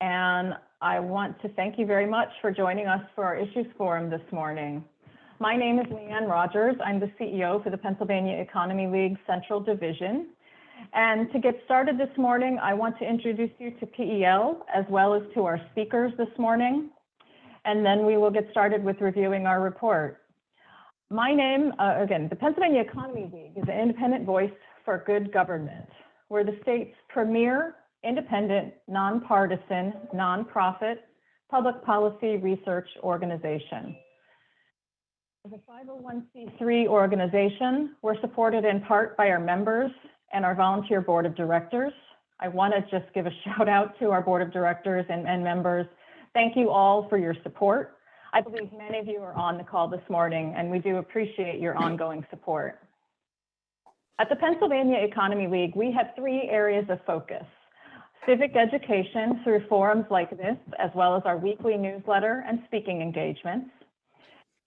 and I want to thank you very much for joining us for our Issues Forum this morning. My name is Leanne Rogers. I'm the CEO for the Pennsylvania Economy League Central Division. And to get started this morning, I want to introduce you to PEL as well as to our speakers this morning. And then we will get started with reviewing our report. My name, again, the Pennsylvania Economy League is an independent voice for good government. We're the state's premier, independent, nonpartisan, nonprofit, public policy research organization. As a 501c3 organization, we're supported in part by our members and our volunteer board of directors. I want to just give a shout out to our board of directors and members. Thank you all for your support. I believe many of you are on the call this morning, and we do appreciate your ongoing support. At the Pennsylvania Economy League, we have 3 areas of focus: civic education through forums like this, as well as our weekly newsletter and speaking engagements;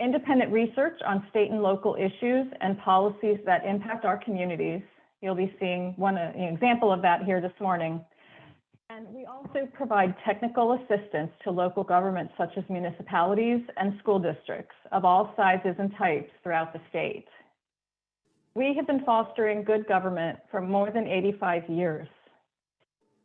independent research on state and local issues and policies that impact our communities. You'll be seeing an example of that here this morning. And we also provide technical assistance to local governments such as municipalities and school districts of all sizes and types throughout the state. We have been fostering good government for more than 85 years.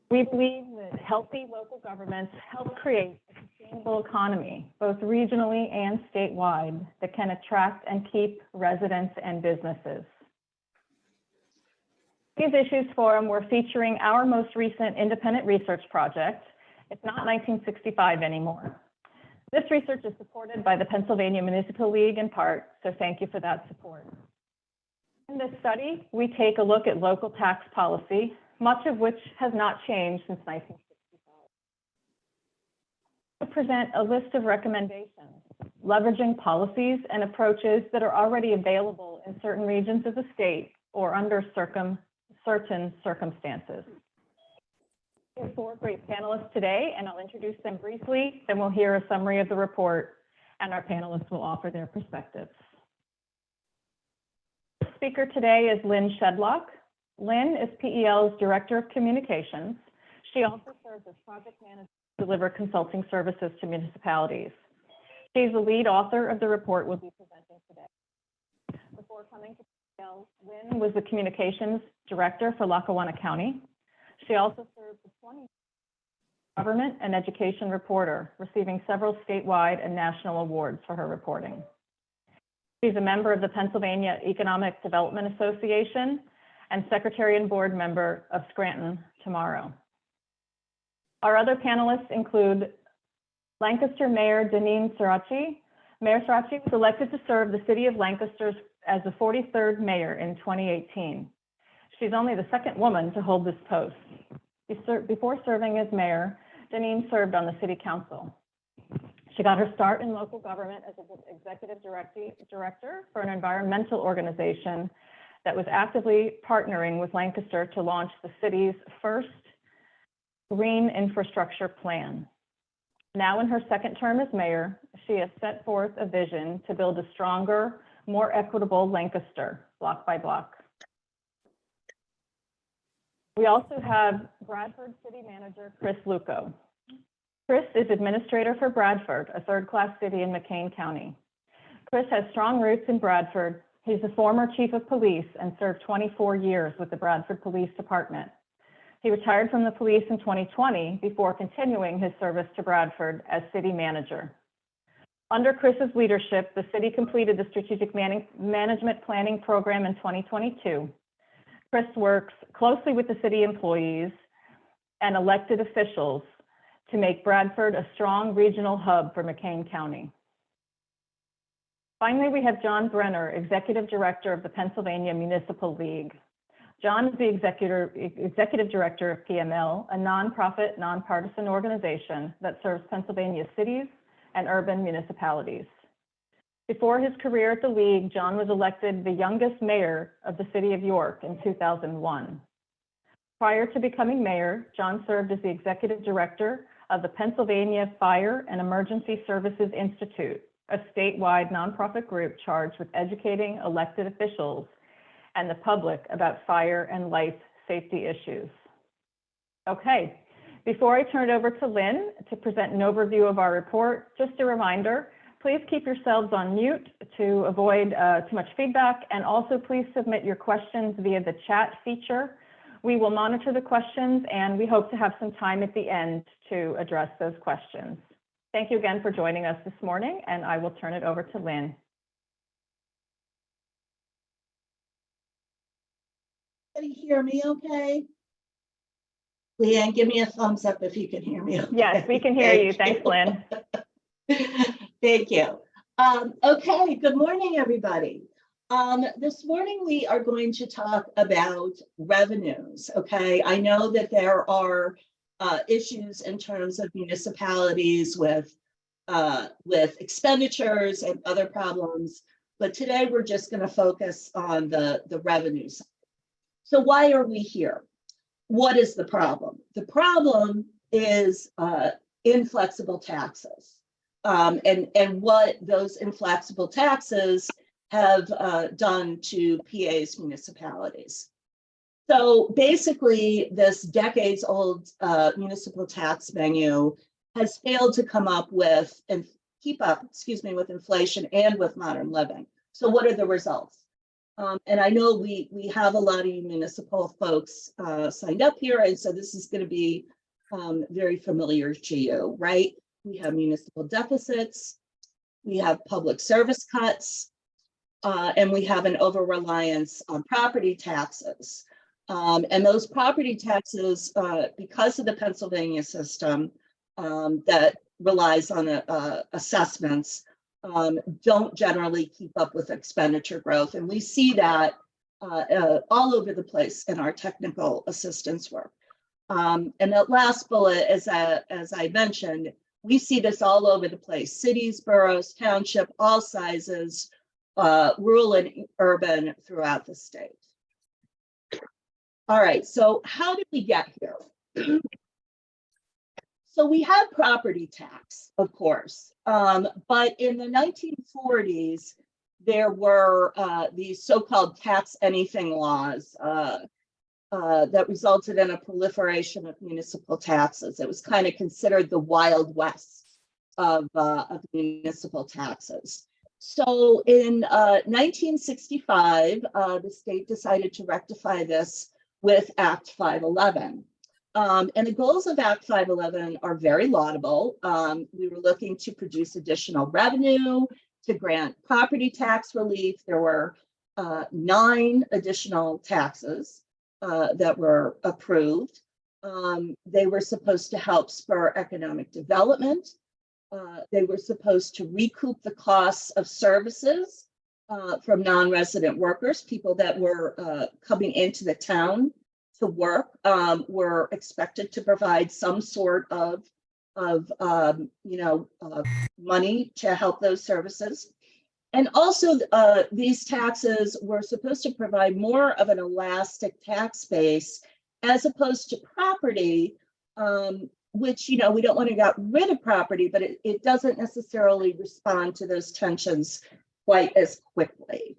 We believe that healthy local governments help create a sustainable economy, both regionally and statewide, that can attract and keep residents and businesses. These Issues Forum, we're featuring our most recent independent research project. It's not 1965 anymore. This research is supported by the Pennsylvania Municipal League in part, so thank you for that support. In this study, we take a look at local tax policy, much of which has not changed since 1965. We present a list of recommendations, leveraging policies and approaches that are already available in certain regions of the state or under certain circumstances. We have 4 great panelists today, and I'll introduce them briefly, then we'll hear a summary of the report, and our panelists will offer their perspectives. The speaker today is Lynn Shedlock. Lynn is PEL's Director of Communications. She also serves as project manager to deliver consulting services to municipalities. She's the lead author of the report we'll be presenting today. Before coming to PEL, Lynn was the communications director for Lackawanna County. She also served as 20 government and education reporter, receiving several statewide and national awards for her reporting. She's a member of the Pennsylvania Economic Development Association and secretary and board member of Scranton Tomorrow. Our other panelists include Lancaster Mayor Danene Sorace. Mayor Sorace was elected to serve the city of Lancaster as the 43rd mayor in 2018. She's only the 2nd woman to hold this post. Before serving as mayor, Danene served on the city council. She got her start in local government as an executive director for an environmental organization that was actively partnering with Lancaster to launch the city's first green infrastructure plan. Now in her 2nd term as mayor, she has set forth a vision to build a stronger, more equitable Lancaster, block by block. We also have Bradford City Manager Chris Lucco. Chris is administrator for Bradford, a 3rd-class city in McCain County. Chris has strong roots in Bradford. He's the former chief of police and served 24 years with the Bradford Police Department. He retired from the police in 2020 before continuing his service to Bradford as city manager. Under Chris's leadership, the city completed the strategic management planning program in 2022. Chris works closely with the city employees and elected officials to make Bradford a strong regional hub for McCain County. Finally, we have John Brenner, Executive Director of the Pennsylvania Municipal League. John is the Executive Director of PML, a nonprofit, nonpartisan organization that serves Pennsylvania cities and urban municipalities. Before his career at the League, John was elected the youngest mayor of the city of York in 2001. Prior to becoming mayor, John served as the Executive Director of the Pennsylvania Fire and Emergency Services Institute, a statewide nonprofit group charged with educating elected officials and the public about fire and life safety issues. Okay, Before I turn it over to Lynn to present an overview of our report, just a reminder, please keep yourselves on mute to avoid too much feedback, and also please submit your questions via the chat feature. We will monitor the questions, and we hope to have some time at the end to address those questions. Thank you again for joining us this morning, and I will turn it over to Lynn. Can you hear me okay? Leanne, give me a thumbs up if you can hear me. Okay. Yes, we can hear you. Thanks, Lynn. Thank you. Okay, good morning, everybody. This morning we are going to talk about revenues, okay? I know that there are issues in terms of municipalities with expenditures and other problems, but today we're just going to focus on the revenues. So why are we here? What is the problem? The problem is inflexible taxes, and what those inflexible taxes have done to PA's municipalities. So basically, this decades-old municipal tax menu has failed to come up with and keep up, with inflation and with modern living. So what are the results? And I know we have a lot of municipal folks signed up here, and so this is going to be very familiar to you, right? We have municipal deficits, we have public service cuts, and we have an over-reliance on property taxes. And those property taxes, because of the Pennsylvania system that relies on assessments, don't generally keep up with expenditure growth. And we see that all over the place in our technical assistance work. And that last bullet, as I mentioned, we see this all over the place: cities, boroughs, township, all sizes, rural and urban throughout the state. All right, so how did we get here? So we had property tax, of course, but in the 1940s, there were these so-called tax anything laws that resulted in a proliferation of municipal taxes. It was kind of considered the Wild West of municipal taxes. So in 1965, the state decided to rectify this with Act 511. And the goals of Act 511 are very laudable. We were looking to produce additional revenue, to grant property tax relief. There were 9 additional taxes that were approved. They were supposed to help spur economic development. They were supposed to recoup the costs of services from non-resident workers, people that were coming into the town to work, were expected to provide some sort of money to help those services. And also these taxes were supposed to provide more of an elastic tax base as opposed to property, which, we don't want to get rid of property, but it doesn't necessarily respond to those tensions quite as quickly.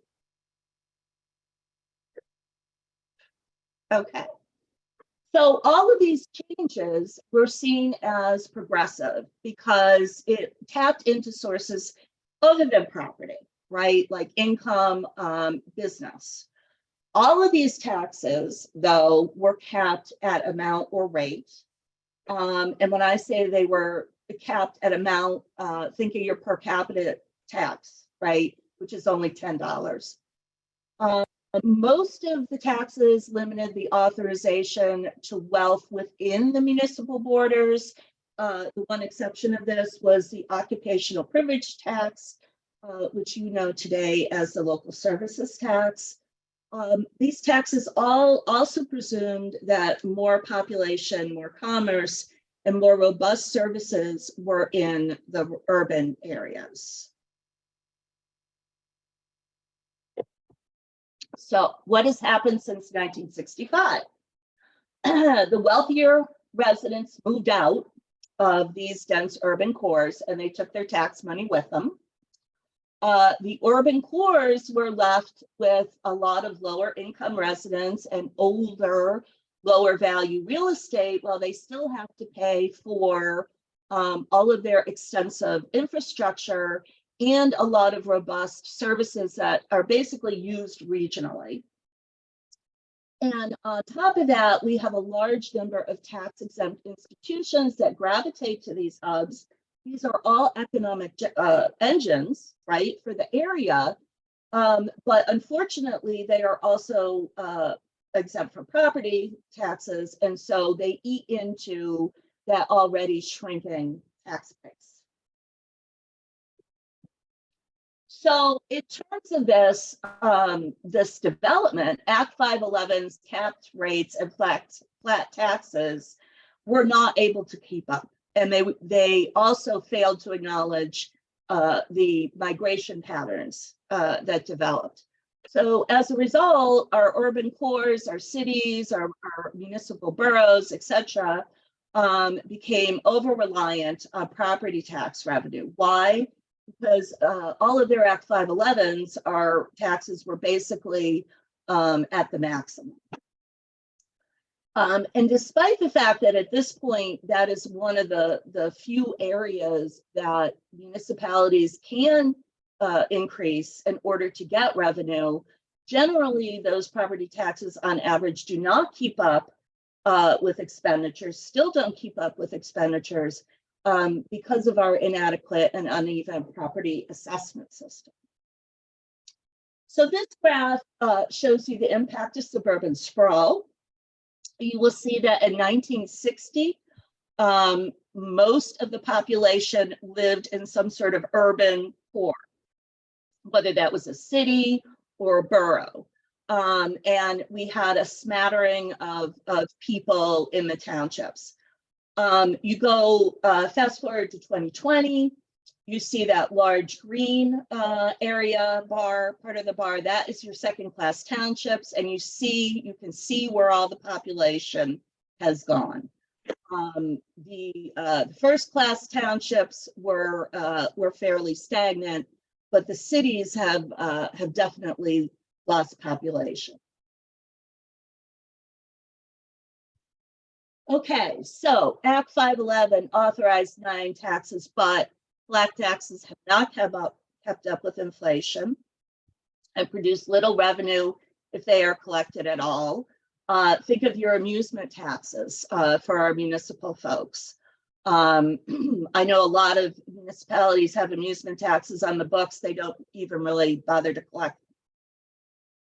Okay, so all of these changes were seen as progressive because it tapped into sources other than property, right? Like income, business. All of these taxes, though, were capped at amount or rate. And when I say they were capped at amount, think of your per capita tax, right? Which is only $10. Most of the taxes limited the authorization to wealth within the municipal borders. The one exception of this was the occupational privilege tax, which you know today as the local services tax. These taxes all also presumed that more population, more commerce, and more robust services were in the urban areas. So what has happened since 1965? The wealthier residents moved out of these dense urban cores and they took their tax money with them. The urban cores were left with a lot of lower income residents and older lower value real estate while they still have to pay for all of their extensive infrastructure and a lot of robust services that are basically used regionally. And on top of that, we have a large number of tax-exempt institutions that gravitate to these hubs. These are all economic engines, right, for the area. But unfortunately, they are also exempt from property taxes, and so they eat into that already shrinking tax base. So in terms of this development, Act 511's capped rates and flat taxes were not able to keep up. And they also failed to acknowledge the migration patterns that developed. So as a result, our urban cores, our cities, our municipal boroughs, et cetera, became over-reliant on property tax revenue. Why? Because all of their Act 511s, our taxes were basically at the maximum. And despite the fact that at this point, that is one of the few areas that municipalities can increase in order to get revenue, generally those property taxes on average do not keep up with expenditures, still don't keep up with expenditures because of our inadequate and uneven property assessment system. So this graph shows you the impact of suburban sprawl. You will see that in 1960, most of the population lived in some sort of urban core, whether that was a city or a borough. And we had a smattering of people in the townships. You go fast forward to 2020, you see that large green area bar, part of the bar, that is your second class townships. And you can see where all the population has gone. The first class townships were fairly stagnant, but the cities have definitely lost population. Okay, so Act 511 authorized 9 taxes, but flat taxes have not kept up with inflation and produce little revenue if they are collected at all. Think of your amusement taxes for our municipal folks. I know a lot of municipalities have amusement taxes on the books. They don't even really bother to collect.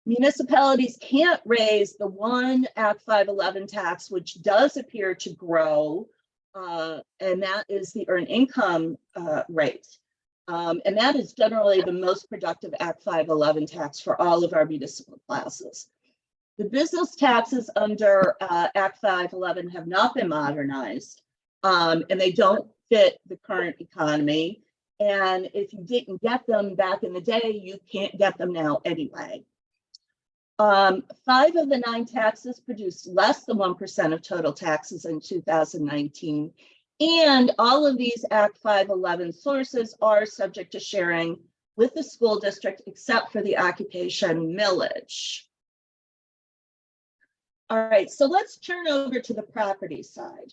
Municipalities can't raise the one Act 511 tax, which does appear to grow, and that is the earned income rate. And that is generally the most productive Act 511 tax for all of our municipal classes. The business taxes under Act 511 have not been modernized, and they don't fit the current economy. And if you didn't get them back in the day, you can't get them now anyway. 5 of the 9 taxes produced less than 1% of total taxes in 2019. And all of these Act 511 sources are subject to sharing with the school district, except for the occupation millage. All right, so let's turn over to the property side.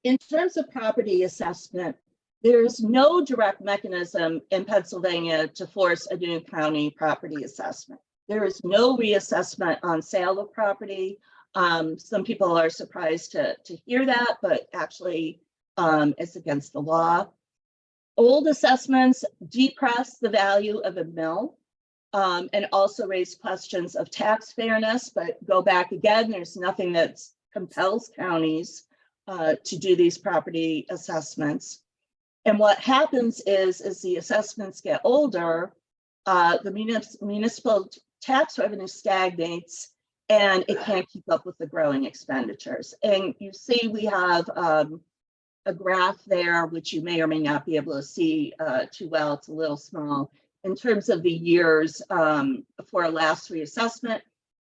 In terms of property assessment, there's no direct mechanism in Pennsylvania to force a new county property assessment. There is no reassessment on sale of property. Some people are surprised to hear that, but actually it's against the law. Old assessments depress the value of a mill and also raise questions of tax fairness, but go back again, there's nothing that compels counties to do these property assessments. And what happens is as the assessments get older, the municipal tax revenue stagnates and it can't keep up with the growing expenditures. And you see we have a graph there, which you may or may not be able to see too well, it's a little small, in terms of the years for a last reassessment.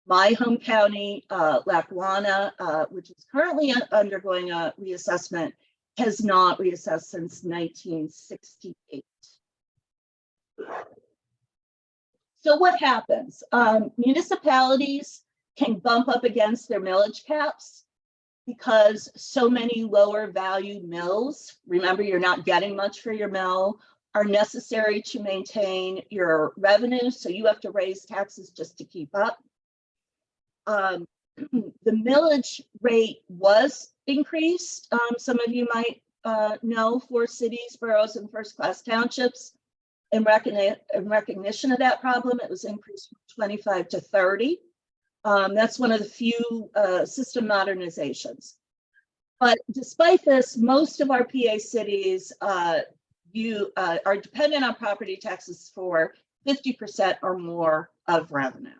My home county, Lackawanna, which is currently undergoing a reassessment, has not reassessed since 1968. So what happens? Municipalities can bump up against their millage caps because so many lower value mills, remember you're not getting much for your mill, are necessary to maintain your revenue. So you have to raise taxes just to keep up. The millage rate was increased. Some of you might know, for cities, boroughs, and first-class townships. In recognition of that problem, it was increased from 25 to 30. That's one of the few system modernizations. But despite this, most of our PA cities are dependent on property taxes for 50% or more of revenue.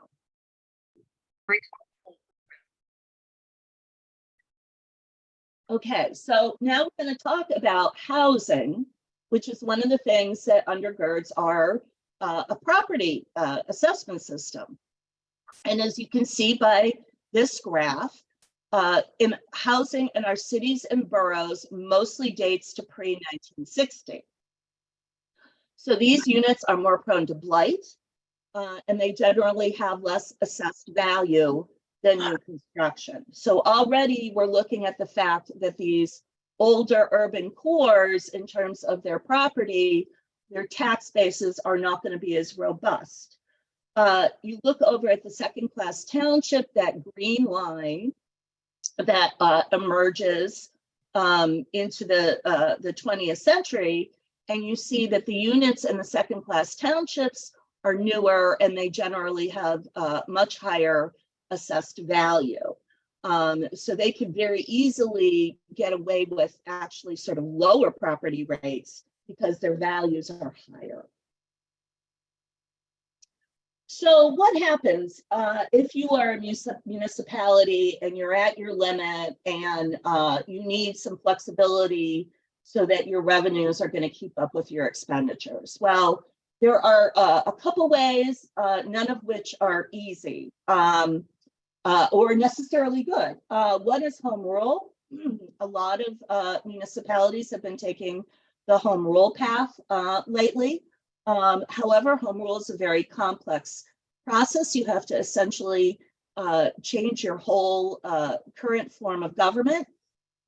Okay, so now we're going to talk about housing, which is one of the things that undergirds our a property assessment system. And as you can see by this graph, in housing in our cities and boroughs mostly dates to pre-1960. So these units are more prone to blight, and they generally have less assessed value than new construction. So already we're looking at the fact that these older urban cores, in terms of their property, their tax bases are not going to be as robust. You look over at the second-class township, that green line that emerges into the 20th century, and you see that the units in the second-class townships are newer, and they generally have much higher assessed value. So they can very easily get away with actually sort of lower property rates because their values are higher. So what happens if you are a municipality and you're at your limit and you need some flexibility so that your revenues are going to keep up with your expenditures? Well, there are a couple ways, none of which are easy or necessarily good. One is home rule. A lot of municipalities have been taking the home rule path lately. However, home rule is a very complex process. You have to essentially change your whole current form of government.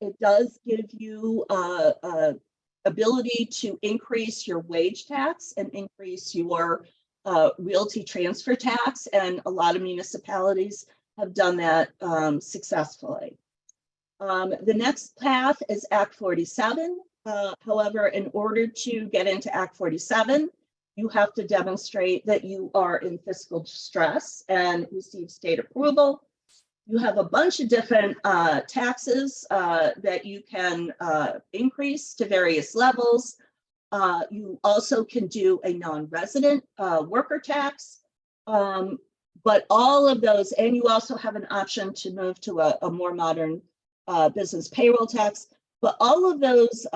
It does give you ability to increase your wage tax and increase your realty transfer tax, and a lot of municipalities have done that successfully. The next path is Act 47. However, in order to get into Act 47, you have to demonstrate that you are in fiscal distress and receive state approval. You have a bunch of different taxes that you can increase to various levels. You also can do a non-resident worker tax. But all of those, and you also have an option to move to a more modern business payroll tax. But all of those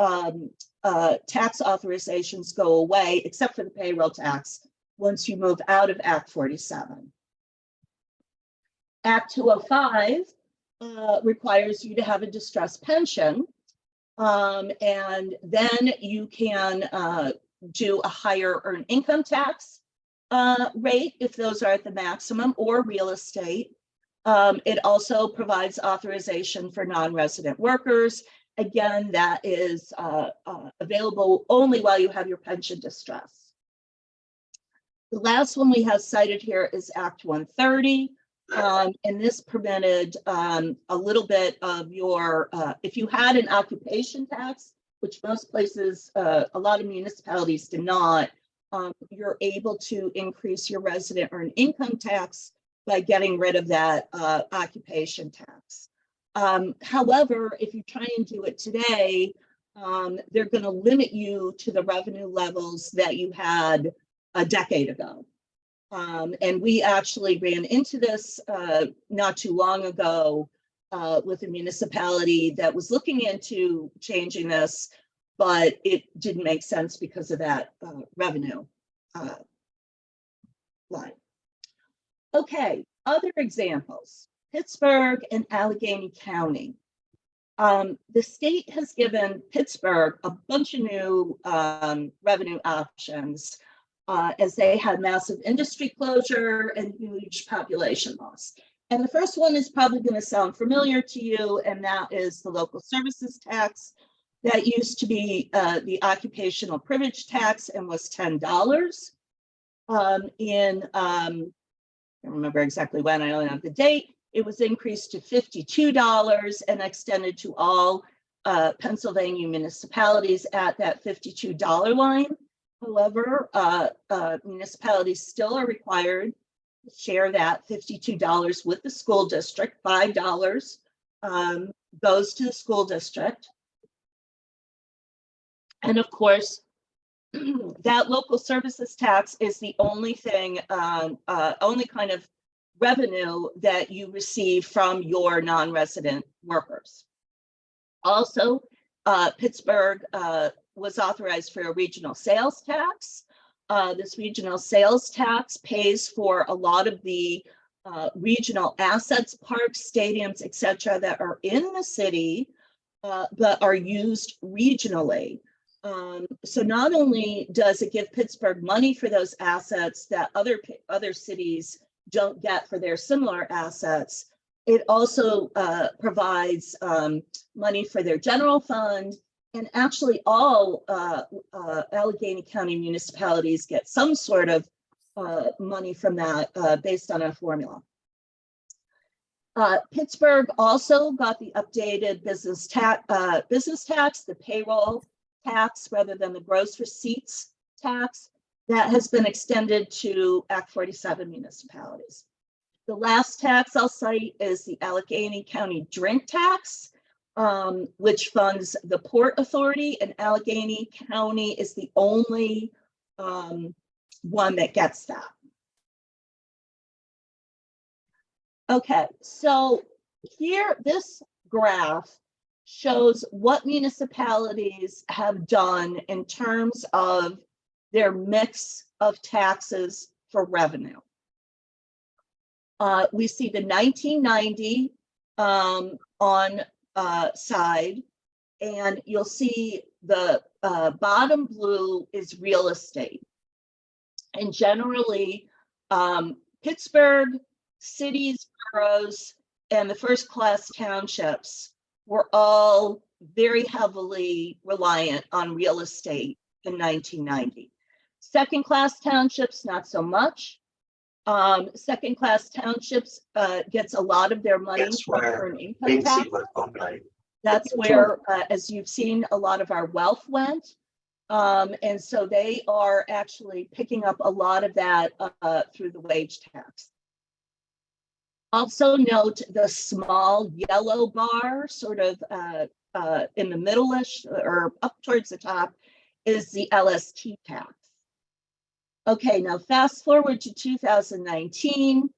tax authorizations go away, except for the payroll tax, once you move out of Act 47. Act 205 requires you to have a distressed pension, and then you can do a higher earned income tax rate if those are at the maximum, or real estate. It also provides authorization for non-resident workers. Again, that is available only while you have your pension distress. The last one we have cited here is Act 130. And this permitted a little bit of your, if you had an occupation tax, which most places, a lot of municipalities do not, you're able to increase your resident earned income tax by getting rid of that occupation tax. However, if you try and do it today, they're going to limit you to the revenue levels that you had a decade ago. And we actually ran into this not too long ago with a municipality that was looking into changing this, but it didn't make sense because of that revenue line. Okay, other examples. Pittsburgh and Allegheny County. The state has given Pittsburgh a bunch of new revenue options as they had massive industry closure and huge population loss. And the first one is probably going to sound familiar to you, and that is the local services tax. That used to be the occupational privilege tax and was $10. I don't remember exactly when, I don't have the date. It was increased to $52 and extended to all Pennsylvania municipalities at that $52 line. However, municipalities still are required to share that $52 with the school district. $5 goes to the school district. And of course, that local services tax is the only thing, only kind of revenue that you receive from your non-resident workers. Also, Pittsburgh was authorized for a regional sales tax. This regional sales tax pays for a lot of the regional assets, parks, stadiums, etc., that are in the city, but are used regionally. So not only does it give Pittsburgh money for those assets that other cities don't get for their similar assets, it also provides money for their general fund, and actually all Allegheny County municipalities get some sort of money from that based on a formula. Pittsburgh also got the updated business tax, the payroll tax rather than the gross receipts tax that has been extended to Act 47 municipalities. The last tax I'll cite is the Allegheny County drink tax, which funds the Port Authority, and Allegheny County is the only one that gets that. Okay, so here, this graph shows what municipalities have done in terms of their mix of taxes for revenue. We see the 1990 on side, and you'll see the bottom blue is real estate. And generally, Pittsburgh, cities, boroughs, and the first class townships were all very heavily reliant on real estate in 1990. Second class townships, not so much. Second class townships gets a lot of their money from earned income tax. That's where, as you've seen, a lot of our wealth went. And so they are actually picking up a lot of that through the wage tax. Also note the small yellow bar, sort of in the middle-ish or up towards the top, is the LST tax. Okay, now fast forward to 2019.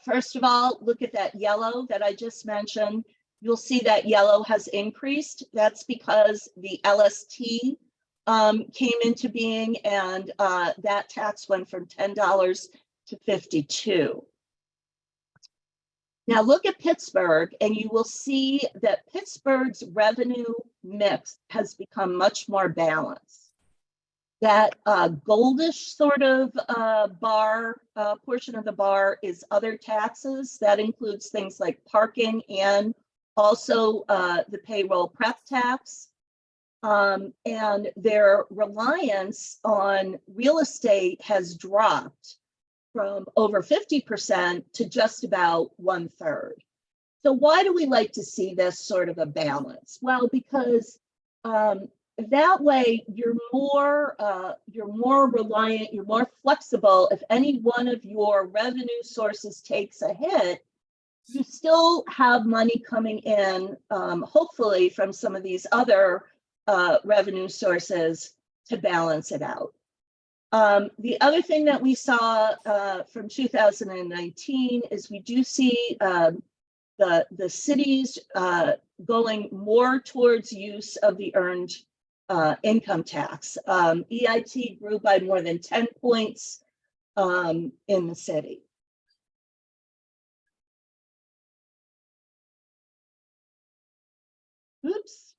First of all, look at that yellow that I just mentioned. You'll see that yellow has increased. That's because the LST came into being, and that tax went from $10 to $52. Now look at Pittsburgh, and you will see that Pittsburgh's revenue mix has become much more balanced. That goldish sort of bar, portion of the bar is other taxes. That includes things like parking and also the payroll prep tax. And their reliance on real estate has dropped from over 50% to just about 1/3. So why do we like to see this sort of a balance? Well, because that way you're more reliant, you're more flexible. If any one of your revenue sources takes a hit, you still have money coming in, hopefully from some of these other revenue sources to balance it out. The other thing that we saw from 2019 is we do see the cities going more towards use of the earned income tax. EIT grew by more than 10 points in the city. Oops.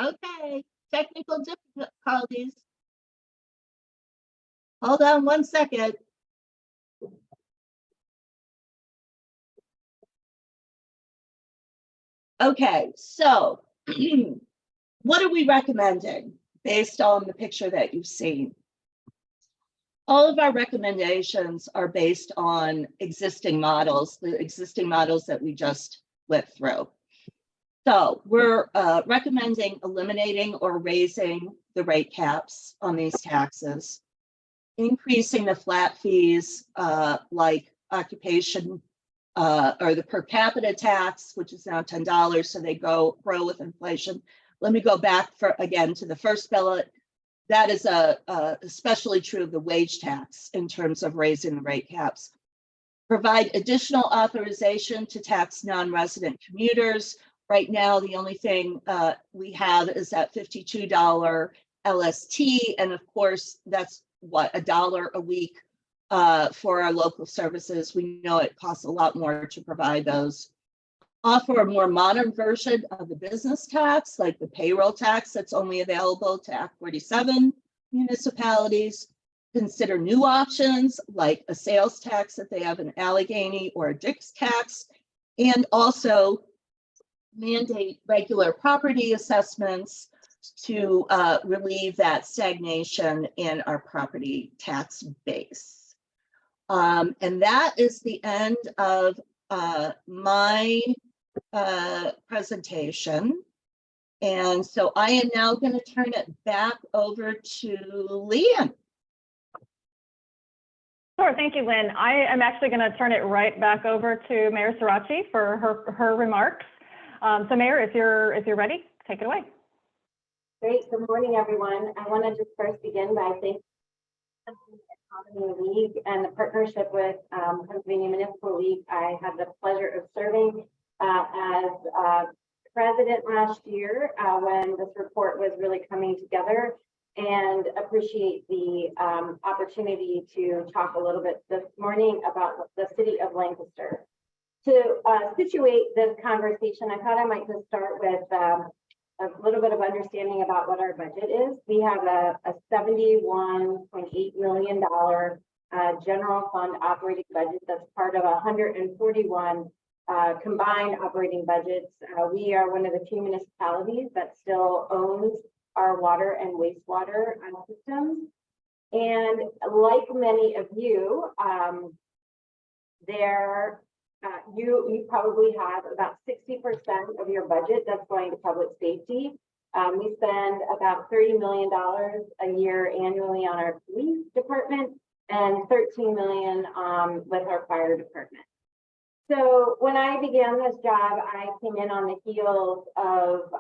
Okay, technical difficulties. Hold on one second. Okay, so what are we recommending based on the picture that you've seen? All of our recommendations are based on existing models, the existing models that we just went through. So we're recommending eliminating or raising the rate caps on these taxes, increasing the flat fees like occupation or the per capita tax, which is now $10, so they grow with inflation. Let me go back again to the first bullet. That is especially true of the wage tax in terms of raising the rate caps. Provide additional authorization to tax non-resident commuters. Right now, the only thing we have is that $52 LST, and of course, that's what, $1 a week for our local services. We know it costs a lot more to provide those. Offer a more modern version of the business tax, like the payroll tax that's only available to Act 47 municipalities. Consider new options like a sales tax if they have an Allegheny or a Dix tax, and also mandate regular property assessments to relieve that stagnation in our property tax base. And that is the end of my presentation. And so I am now going to turn it back over to Leanne. Sure, thank you, Lynn. I am actually going to turn it right back over to Mayor Sorace for her remarks. So Mayor, if you're ready, take it away. Great. Good morning, everyone. I want to just first begin by thanking the Economy League and the partnership with Pennsylvania Municipal League. I had the pleasure of serving as president last year when this report was really coming together, and appreciate the opportunity to talk a little bit this morning about the city of Lancaster. To situate this conversation, I thought I might just start with a little bit of understanding about what our budget is. We have a $71.8 million general fund operating budget that's part of 141 combined operating budgets. We are one of the few municipalities that still owns our water and wastewater systems. And like many of you, you probably have about 60% of your budget that's going to public safety. We spend about $30 million a year annually on our police department and $13 million with our fire department. So when I began this job, I came in on the heels of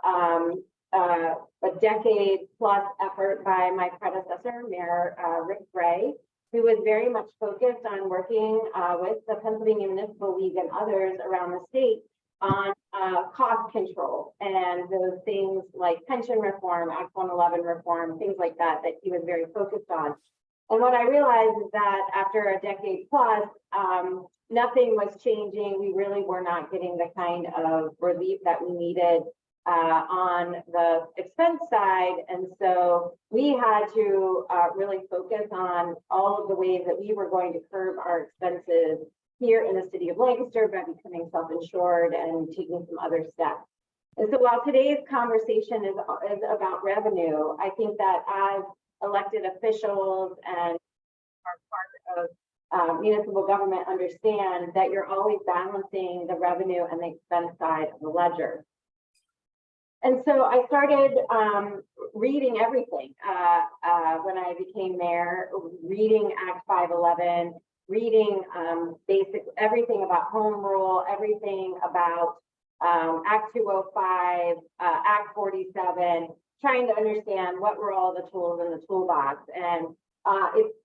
a decade plus effort by my predecessor, Mayor Rick Gray, who was very much focused on working with the Pennsylvania Municipal League and others around the state on cost control and those things like pension reform, Act 111 reform, things like that he was very focused on. And what I realized is that after a decade plus, nothing was changing. We really were not getting the kind of relief that we needed on the expense side. And so we had to really focus on all of the ways that we were going to curb our expenses here in the city of Lancaster by becoming self-insured and taking some other steps. And so while today's conversation is about revenue, I think that as elected officials and are part of municipal government understand that you're always balancing the revenue and the expense side of the ledger. And so I started reading everything when I became mayor, reading Act 511, reading everything about home rule, everything about Act 205, Act 47, trying to understand what were all the tools in the toolbox. And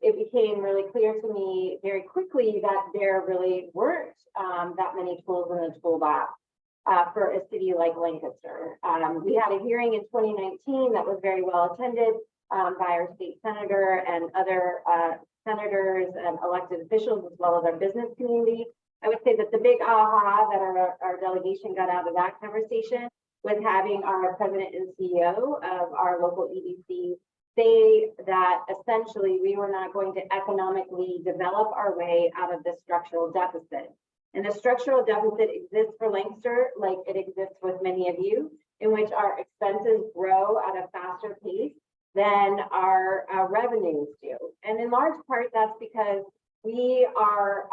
it became really clear to me very quickly that there really weren't that many tools in the toolbox. For a city like Lancaster. We had a hearing in 2019 that was very well attended by our state senator and other senators and elected officials, as well as our business community. I would say that the big aha that our delegation got out of that conversation was having our president and CEO of our local EDC say that essentially we were not going to economically develop our way out of this structural deficit. And the structural deficit exists for Lancaster like it exists with many of you, in which our expenses grow at a faster pace than our revenues do. And in large part, that's because we are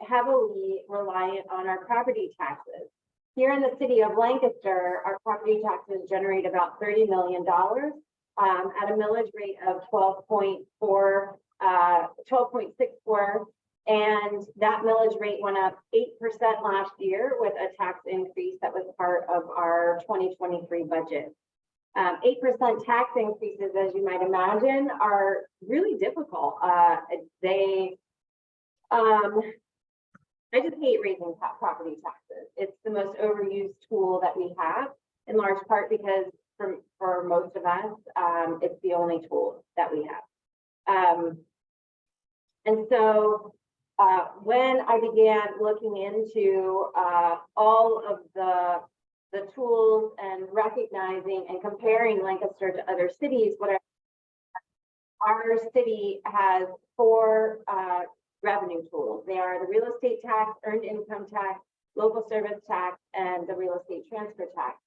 heavily reliant on our property taxes. Here in the city of Lancaster, our property taxes generate about $30 million at a millage rate of 12.64, and that millage rate went up 8% last year with a tax increase that was part of our 2023 budget. 8% tax increases, as you might imagine, are really difficult. I just hate raising property taxes. It's the most overused tool that we have, in large part because for most of us, it's the only tool that we have. And so when I began looking into all of the tools and recognizing and comparing Lancaster to other cities, our city has 4 revenue tools. They are the real estate tax, earned income tax, local service tax, and the real estate transfer tax.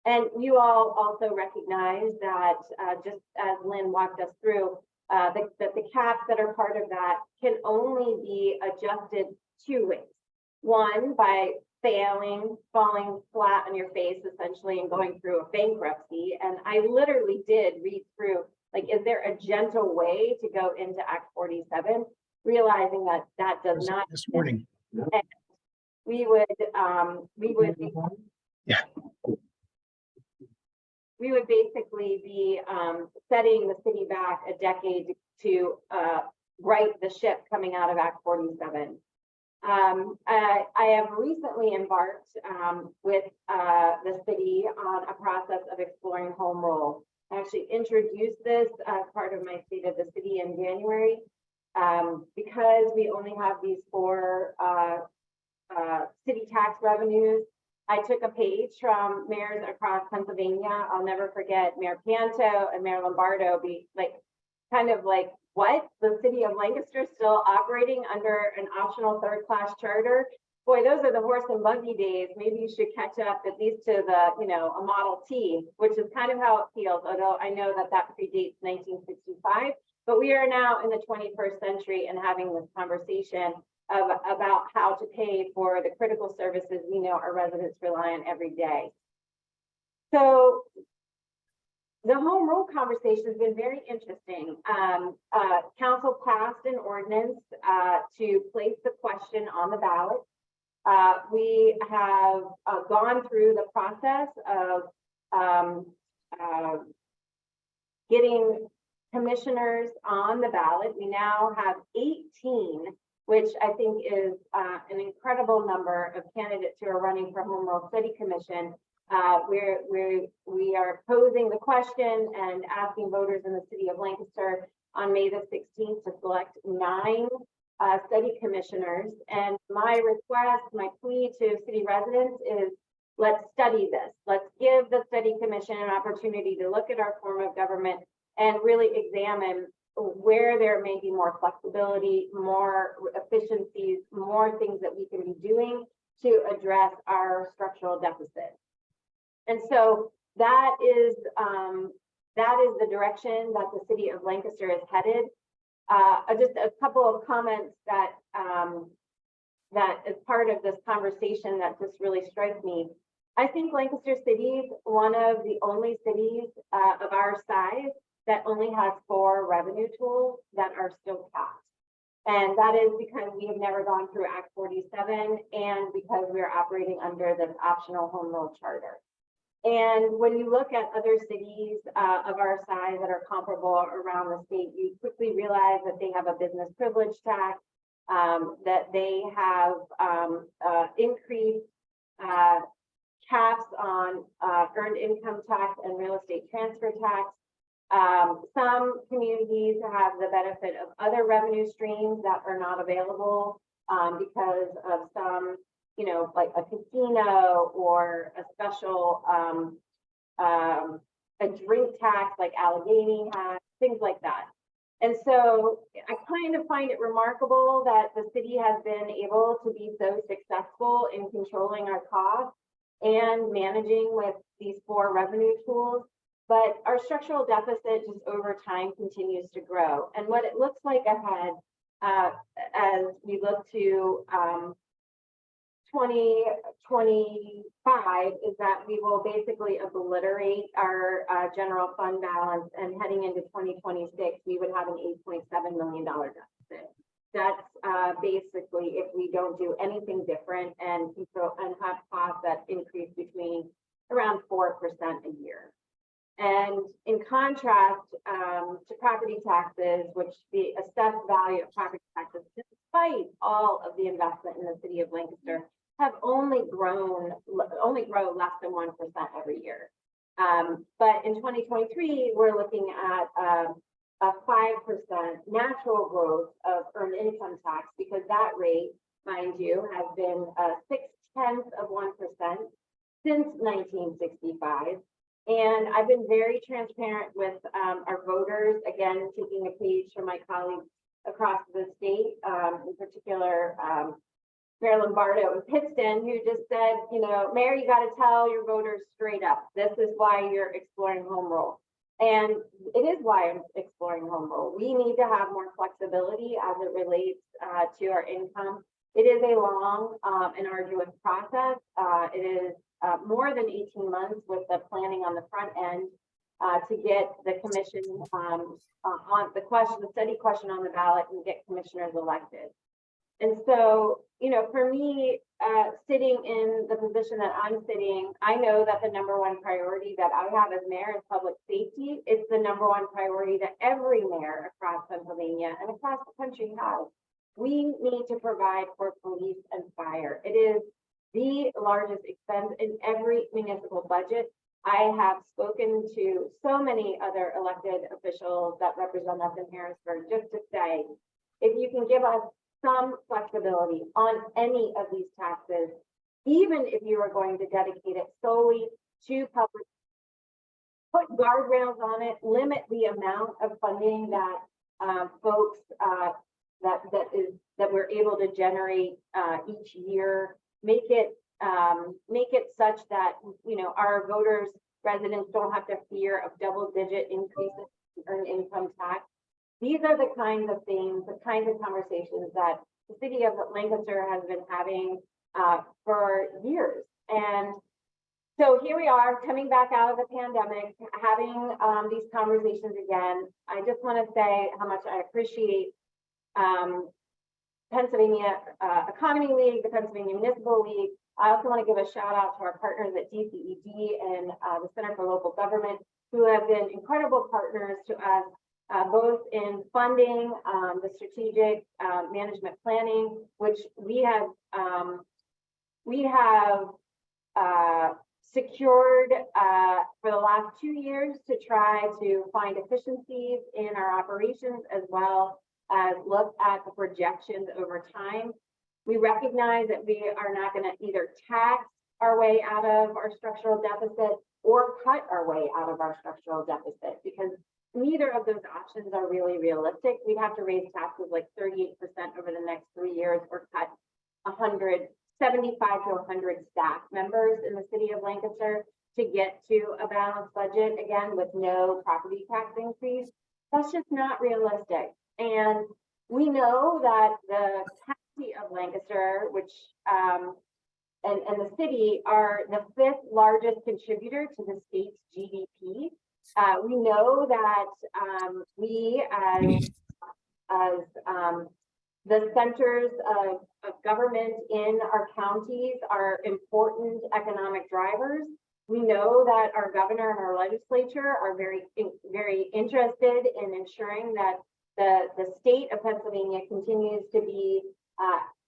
And you all also recognize that, just as Lynn walked us through, that the caps that are part of that can only be adjusted 2 ways. One, by falling flat on your face, essentially, and going through a bankruptcy. And I literally did read through, like, is there a gentle way to go into Act 47? Realizing that that does not. This morning. And we would basically be setting the city back a decade to right the ship coming out of Act 47. I have recently embarked with the city on a process of exploring home rule. I actually introduced this as part of my State of the City in January. Because we only have these 4 city tax revenues, I took a page from mayors across Pennsylvania. I'll never forget Mayor Canto and Mayor Lombardo be like, kind of like, what? The city of Lancaster still operating under an optional 3rd-class charter? Boy, those are the horse and buggy days. Maybe you should catch up at least to the, a Model T, which is kind of how it feels, although I know that that predates 1965. But we are now in the 21st century and having this conversation about how to pay for the critical services we know our residents rely on every day. So the home rule conversation has been very interesting. Council passed an ordinance to place the question on the ballot. We have gone through the process of getting commissioners on the ballot. We now have 18, which I think is an incredible number of candidates who are running for Home Rule Study Commission. We are posing the question and asking voters in the city of Lancaster on May the 16th to select 9 study commissioners. And my request, my plea to city residents is, let's study this. Let's give the study commission an opportunity to look at our form of government and really examine where there may be more flexibility, more efficiencies, more things that we can be doing to address our structural deficit. And so that is the direction that the city of Lancaster is headed. Just a couple of comments that is part of this conversation that just really strikes me. I think Lancaster City is one of the only cities of our size that only has 4 revenue tools that are still capped. And that is because we have never gone through Act 47 and because we're operating under this optional home rule charter. And when you look at other cities of our size that are comparable around the state, you quickly realize that they have a business privilege tax, that they have increased caps on earned income tax and real estate transfer tax. Some communities have the benefit of other revenue streams that are not available because of some, like a casino or a special a drink tax like Allegheny has, things like that. And so I kind of find it remarkable that the city has been able to be so successful in controlling our costs and managing with these 4 revenue tools. But our structural deficit just over time continues to grow. And what it looks like ahead as we look to 2025 is that we will basically obliterate our general fund balance, and heading into 2026, we would have an $8.7 million deficit. That's basically if we don't do anything different and control and have costs that increase between around 4% a year. And in contrast to property taxes, which the assessed value of property taxes, despite all of the investment in the city of Lancaster, have only grow less than 1% every year. But in 2023, we're looking at a 5% natural growth of earned income tax, because that rate, mind you, has been 0.6% since 1965. And I've been very transparent with our voters, again, taking a page from my colleagues across the state, in particular, Mayor Lombardo in Pittston, who just said, you know, Mayor, you got to tell your voters straight up, this is why you're exploring home rule. And it is why I'm exploring home rule. We need to have more flexibility as it relates to our income. It is a long and arduous process. It is more than 18 months with the planning on the front end to get the commission on the study question on the ballot and get commissioners elected. And so, you know, for me, sitting in the position that I'm sitting, I know that the #1 priority that I have as mayor is public safety. It's the #1 priority that every mayor across Pennsylvania and across the country has. We need to provide for police and fire. It is the largest expense in every municipal budget. I have spoken to so many other elected officials that represent us in Harrisburg just to say, if you can give us some flexibility on any of these taxes, even if you are going to dedicate it solely to public, put guardrails on it, limit the amount of funding that folks that we're able to generate each year. Make it such that, you know, our voters, residents don't have to fear of double-digit increases in earned income tax. These are the kinds of things, the kinds of conversations that the city of Lancaster has been having for years. And so here we are, coming back out of the pandemic, having these conversations again. I just want to say how much I appreciate Pennsylvania Economy League, the Pennsylvania Municipal League. I also want to give a shout out to our partners at DCED and the Center for Local Government, who have been incredible partners to us, both in funding the strategic management planning, which we have secured for the last 2 years to try to find efficiencies in our operations, as well as look at the projections over time. We recognize that we are not going to either tax our way out of our structural deficit or cut our way out of our structural deficit, because neither of those options are really realistic. We'd have to raise taxes like 38% over the next 3 years, or cut 75 to 100 staff members in the city of Lancaster to get to a balanced budget, again, with no property tax increase. That's just not realistic. And we know that the county of Lancaster, which and the city are the 5th largest contributor to the state's GDP. We know that we as the centers of government in our counties are important economic drivers. We know that our governor and our legislature are very interested in ensuring that the state of Pennsylvania continues to be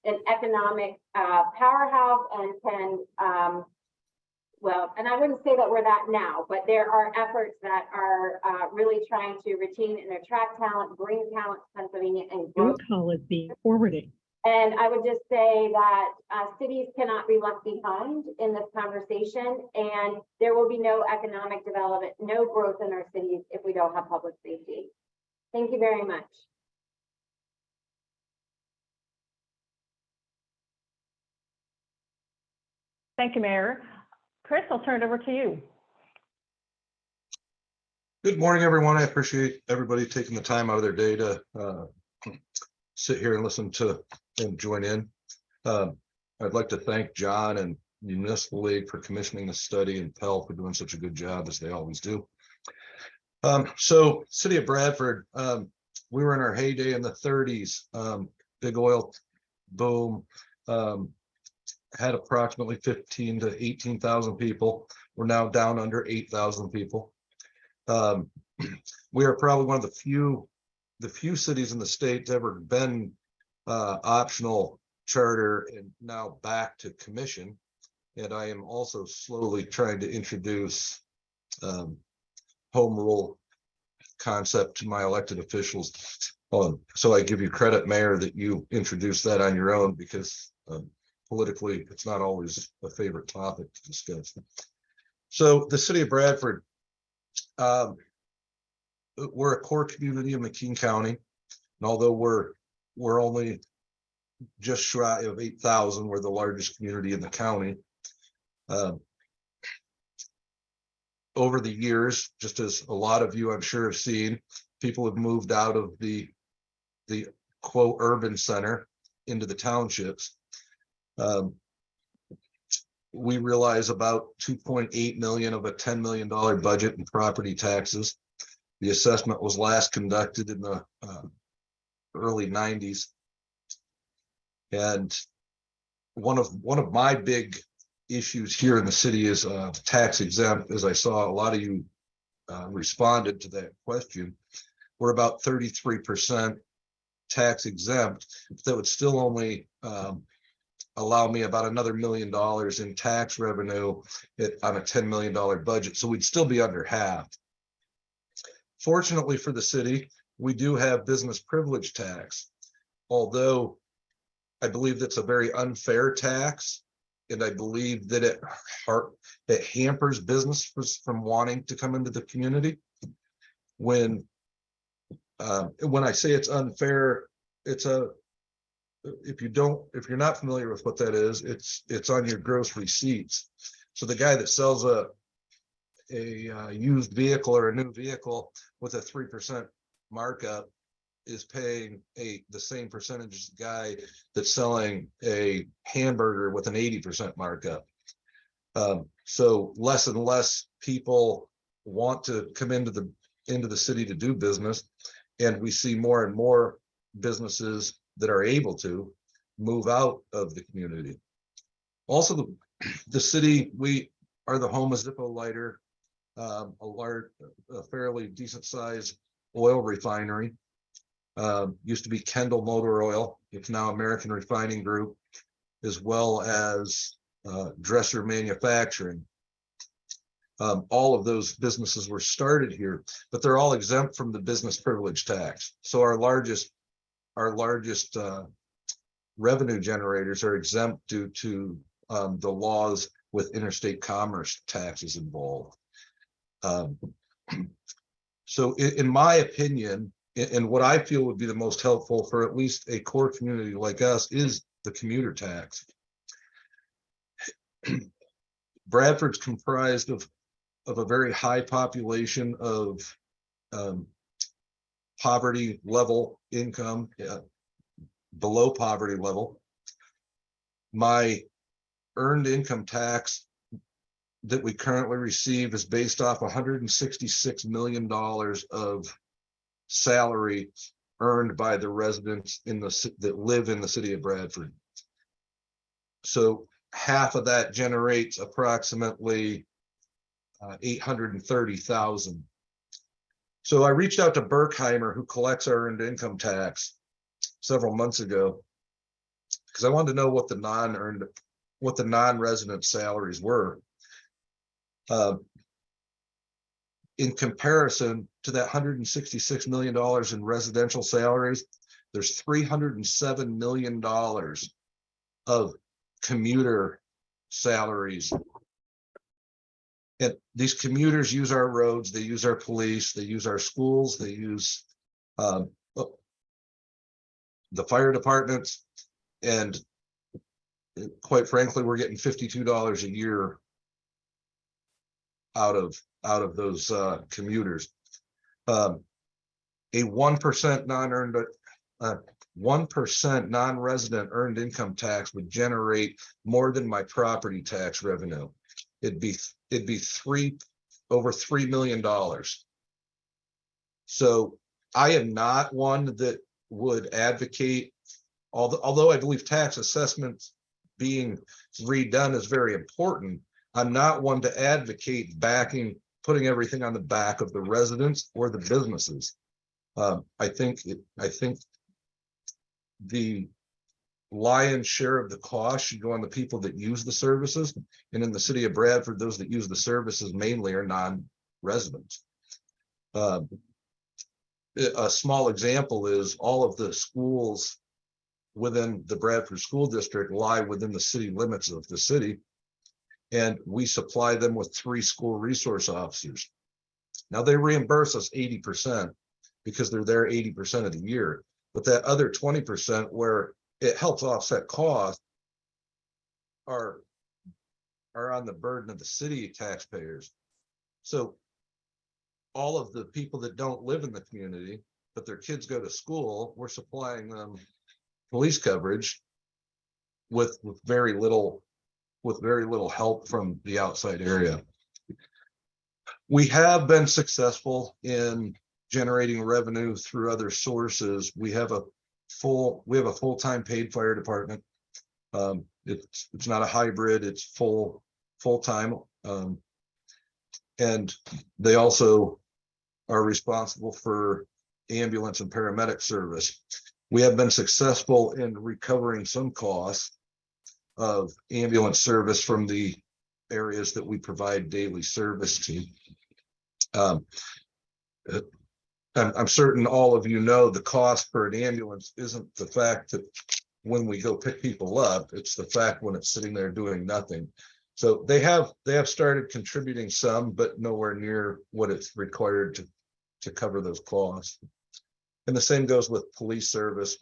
an economic powerhouse and can, well, and I wouldn't say that we're that now, but there are efforts that are really trying to retain and attract talent, bring talent to Pennsylvania, and grow. Your call is being forwarded. And I would just say that cities cannot be left behind in this conversation, and there will be no economic development, no growth in our cities if we don't have public safety. Thank you very much. Thank you, Mayor. Chris, I'll turn it over to you. Good morning, everyone. I appreciate everybody taking the time out of their day to sit here and listen to and join in. I'd like to thank John and Municipal League for commissioning the study and Pell for doing such a good job as they always do. So City of Bradford, we were in our heyday in the 30s, big oil boom, had approximately 15 to 18,000 people. We're now down under 8,000 people. We are probably one of the few cities in the state to ever been optional charter and now back to commission. And I am also slowly trying to introduce home rule concept to my elected officials. So I give you credit, Mayor, that you introduced that on your own, because politically it's not always a favorite topic to discuss. So the City of Bradford, we're a core community in McKean County, and although we're only just shy of 8,000, we're the largest community in the county. Over the years, just as a lot of you I'm sure have seen, people have moved out of the quote urban center into the townships. We realize about 2.8 million of a $10 million budget in property taxes. The assessment was last conducted in the early 90s. And one of my big issues here in the city is tax exempt. As I saw, a lot of you responded to that question. We're about 33% tax exempt. That would still only allow me about another $1 million in tax revenue on a $10 million budget. So we'd still be under half. Fortunately for the city, we do have business privilege tax, although I believe that's a very unfair tax. And I believe that it hampers business from wanting to come into the community. When I say it's unfair, it's if you're not familiar with what that is, it's on your gross receipts. So the guy that sells a used vehicle or a new vehicle with a 3% markup is paying the same percentage as the guy that's selling a hamburger with an 80% markup. So less and less people want to come into the city to do business, and we see more and more businesses that are able to move out of the community. Also, the city, we are the home of Zippo Lighter, a fairly decent sized oil refinery. Used to be Kendall Motor Oil. It's now American Refining Group, as well as Dresser Manufacturing. All of those businesses were started here, but they're all exempt from the business privilege tax. So our largest revenue generators are exempt due to the laws with interstate commerce taxes involved. So in my opinion, and what I feel would be the most helpful for at least a core community like us is the commuter tax. Bradford's comprised of a very high population of poverty level income, below poverty level. My earned income tax that we currently receive is based off $166 million of salary earned by the residents that live in the city of Bradford. So half of that generates approximately 830,000. So I reached out to Berkheimer, who collects our earned income tax, several months ago, because I wanted to know what the non-resident salaries were. In comparison to that $166 million in residential salaries, there's $307 million of commuter salaries. And these commuters use our roads, they use our police, they use our schools, they use Um, the fire departments, and quite frankly, we're getting $52 a year out of those commuters. A 1% non-earned 1% non-resident earned income tax would generate more than my property tax revenue. It'd be over $3 million. So I am not one that would advocate, although I believe tax assessments being redone is very important. I'm not one to advocate putting everything on the back of the residents or the businesses. I think the lion's share of the cost should go on the people that use the services. And in the city of Bradford, those that use the services mainly are non-residents. A small example is all of the schools within the Bradford School District lie within the city limits of the city. And we supply them with 3 school resource officers. Now they reimburse us 80% because they're there 80% of the year. But that other 20% where it helps offset costs are on the burden of the city taxpayers. So all of the people that don't live in the community, but their kids go to school, we're supplying them police coverage with very little help from the outside area. We have been successful in generating revenue through other sources. We have a full-time paid fire department. It's not a hybrid, it's full-time. And they also are responsible for ambulance and paramedic service. We have been successful in recovering some costs of ambulance service from the areas that we provide daily service to. I'm certain all of you know the cost for an ambulance isn't the fact that when we go pick people up, it's the fact when it's sitting there doing nothing. So they have started contributing some, but nowhere near what it's required to cover those costs. And the same goes with police service.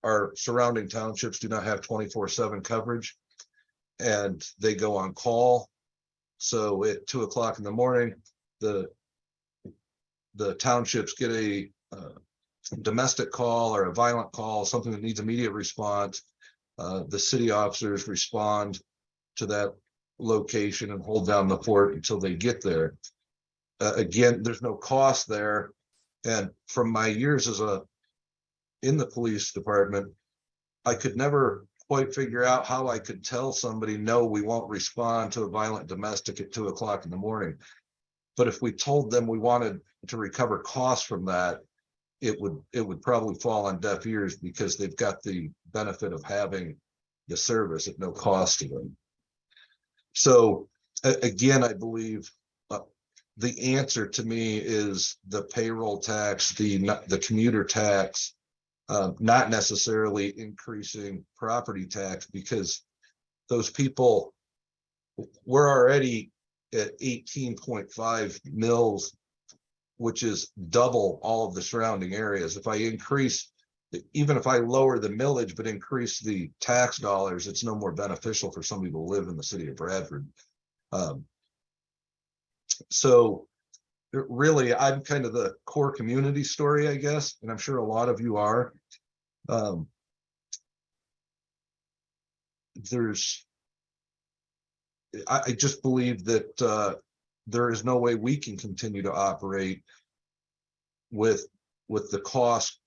Our surrounding townships do not have 24/7 coverage, and they go on call. So at 2 o'clock in the morning, the townships get a domestic call or a violent call, something that needs immediate response. The city officers respond to that location and hold down the fort until they get there. Again, there's no cost there. And from my years in the police department, I could never quite figure out how I could tell somebody, no, we won't respond to a violent domestic at 2 o'clock in the morning. But if we told them we wanted to recover costs from that, it would probably fall on deaf ears because they've got the benefit of having the service at no cost to them. So again, I believe the answer to me is the payroll tax, the commuter tax, not necessarily increasing property tax, because those people, we're already at 18.5 mils, which is double all of the surrounding areas. If I increase, even if I lower the millage but increase the tax dollars, it's no more beneficial for somebody to live in the city of Bradford. So really, I'm kind of the core community story, I guess, and I'm sure a lot of you are. I just believe that there is no way we can continue to operate with the cost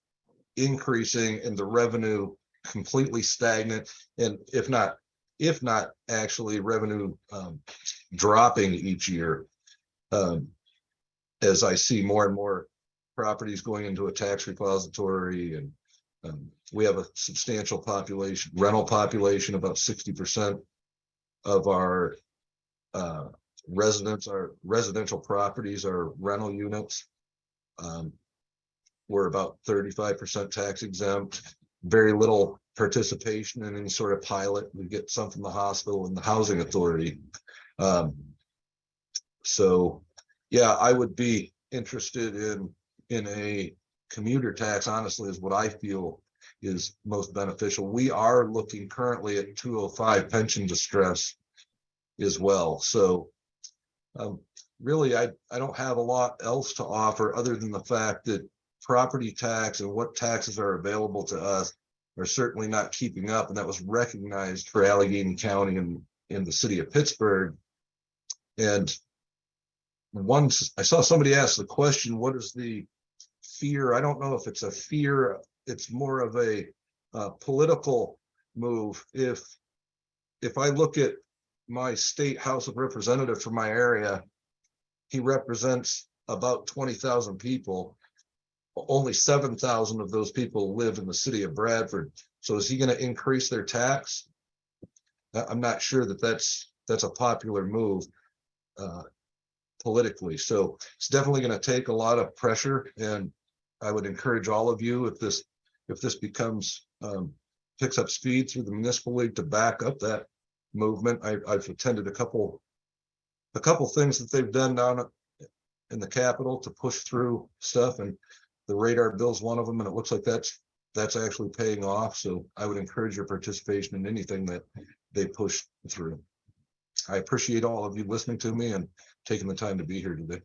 increasing and the revenue completely stagnant, and if not actually revenue dropping each year, as I see more and more properties going into a tax repository, and we have a substantial rental population. About 60% of our residential properties are rental units. We're about 35% tax exempt, very little participation in any sort of pilot. We get some from the hospital and the housing authority. So yeah, I would be interested in a commuter tax, honestly, is what I feel is most beneficial. We are looking currently at 205 pension distress as well. So really, I don't have a lot else to offer other than the fact that property tax and what taxes are available to us are certainly not keeping up. And that was recognized for Allegheny County and in the city of Pittsburgh. And once I saw somebody ask the question, what is the fear? I don't know if it's a fear. It's more of a political move. If I look at my state House of Representatives for my area, he represents about 20,000 people. Only 7,000 of those people live in the city of Bradford. So is he going to increase their tax? I'm not sure that that's a popular move politically. So it's definitely going to take a lot of pressure, and I would encourage all of you, if this becomes picks up speed through the municipal league, to back up that movement. I've attended a couple things that they've done down in the Capitol to push through stuff, and the radar bill's one of them, and it looks like that's actually paying off. So I would encourage your participation in anything that they push through. I appreciate all of you listening to me and taking the time to be here today.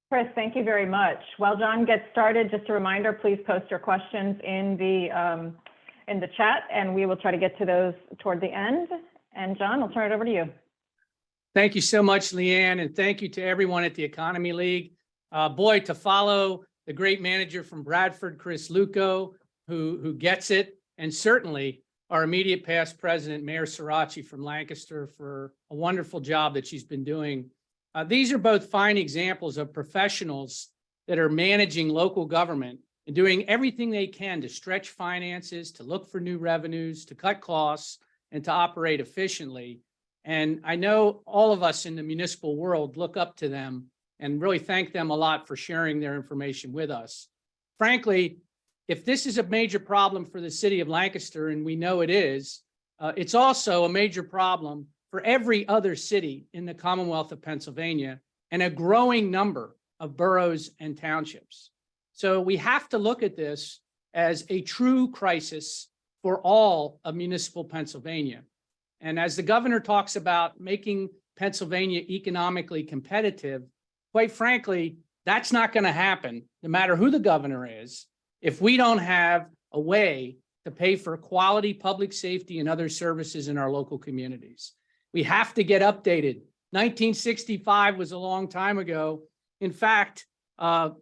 Chris, thank you very much. While John gets started, just a reminder, please post your questions in the chat, and we will try to get to those toward the end. And John, I'll turn it over to you. Thank you so much, Leanne, and thank you to everyone at the Economy League. Boy, to follow the great manager from Bradford, Chris Lucco, who gets it, and certainly our immediate past president, Mayor Sorace from Lancaster, for a wonderful job that she's been doing. These are both fine examples of professionals that are managing local government and doing everything they can to stretch finances, to look for new revenues, to cut costs, and to operate efficiently. And I know all of us in the municipal world look up to them and really thank them a lot for sharing their information with us. Frankly, if this is a major problem for the city of Lancaster, and we know it is, it's also a major problem for every other city in the Commonwealth of Pennsylvania and a growing number of boroughs and townships. So we have to look at this as a true crisis for all of municipal Pennsylvania. And as the governor talks about making Pennsylvania economically competitive, quite frankly, that's not going to happen, no matter who the governor is, if we don't have a way to pay for quality public safety and other services in our local communities. We have to get updated. 1965 was a long time ago. In fact, for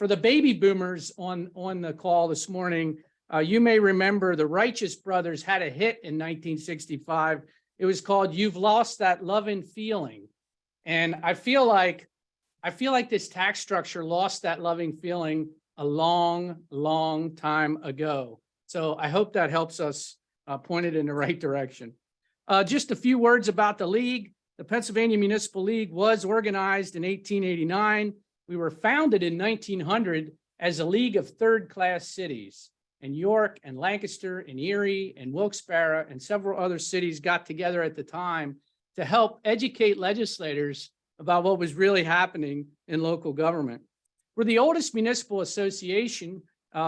the baby boomers on the call this morning, you may remember the Righteous Brothers had a hit in 1965. It was called "You've Lost That Lovin' Feeling." And I feel like this tax structure lost that loving feeling a long, long time ago. So I hope that helps us point it in the right direction. Just a few words about the league. The Pennsylvania Municipal League was organized in 1889. We were founded in 1900 as a league of third-class cities. And York and Lancaster and Erie and Wilkes-Barre and several other cities got together at the time to help educate legislators about what was really happening in local government. We're the oldest municipal association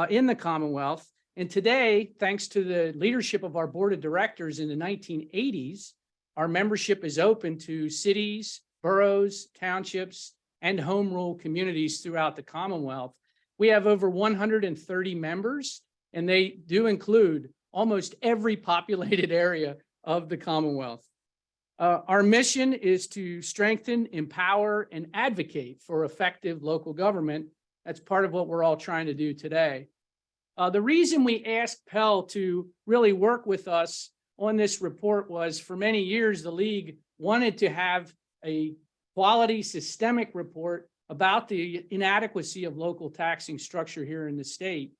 in the Commonwealth. And today, thanks to the leadership of our board of directors in the 1980s, our membership is open to cities, boroughs, townships, and home rule communities throughout the Commonwealth. We have over 130 members, and they do include almost every populated area of the Commonwealth. Our mission is to strengthen, empower, and advocate for effective local government. That's part of what we're all trying to do today. The reason we asked Pell to really work with us on this report was, for many years, the league wanted to have a quality systemic report about the inadequacy of local taxing structure here in the state.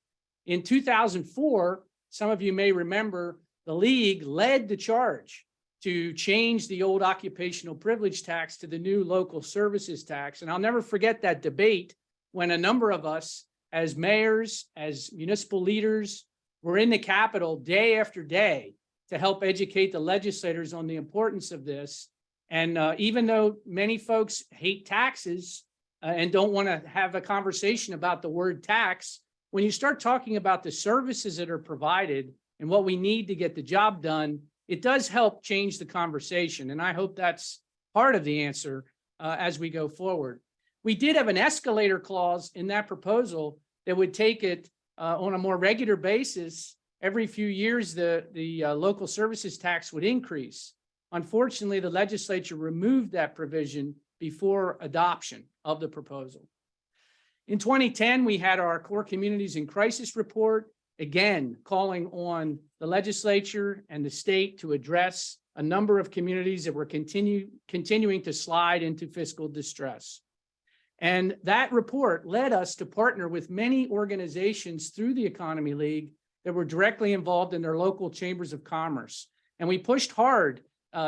In 2004, some of you may remember, the league led the charge to change the old occupational privilege tax to the new local services tax. And I'll never forget that debate when a number of us, as mayors, as municipal leaders, were in the Capitol day after day to help educate the legislators on the importance of this. And even though many folks hate taxes, and don't want to have a conversation about the word tax. When you start talking about the services that are provided and what we need to get the job done, it does help change the conversation. And I hope that's part of the answer as we go forward. We did have an escalator clause in that proposal that would take it on a more regular basis. Every few years, the local services tax would increase. Unfortunately, the legislature removed that provision before adoption of the proposal. In 2010, we had our Core Communities in Crisis report, again, calling on the legislature and the state to address a number of communities that were continuing to slide into fiscal distress. And that report led us to partner with many organizations through the Economy League that were directly involved in their local chambers of commerce. And we pushed hard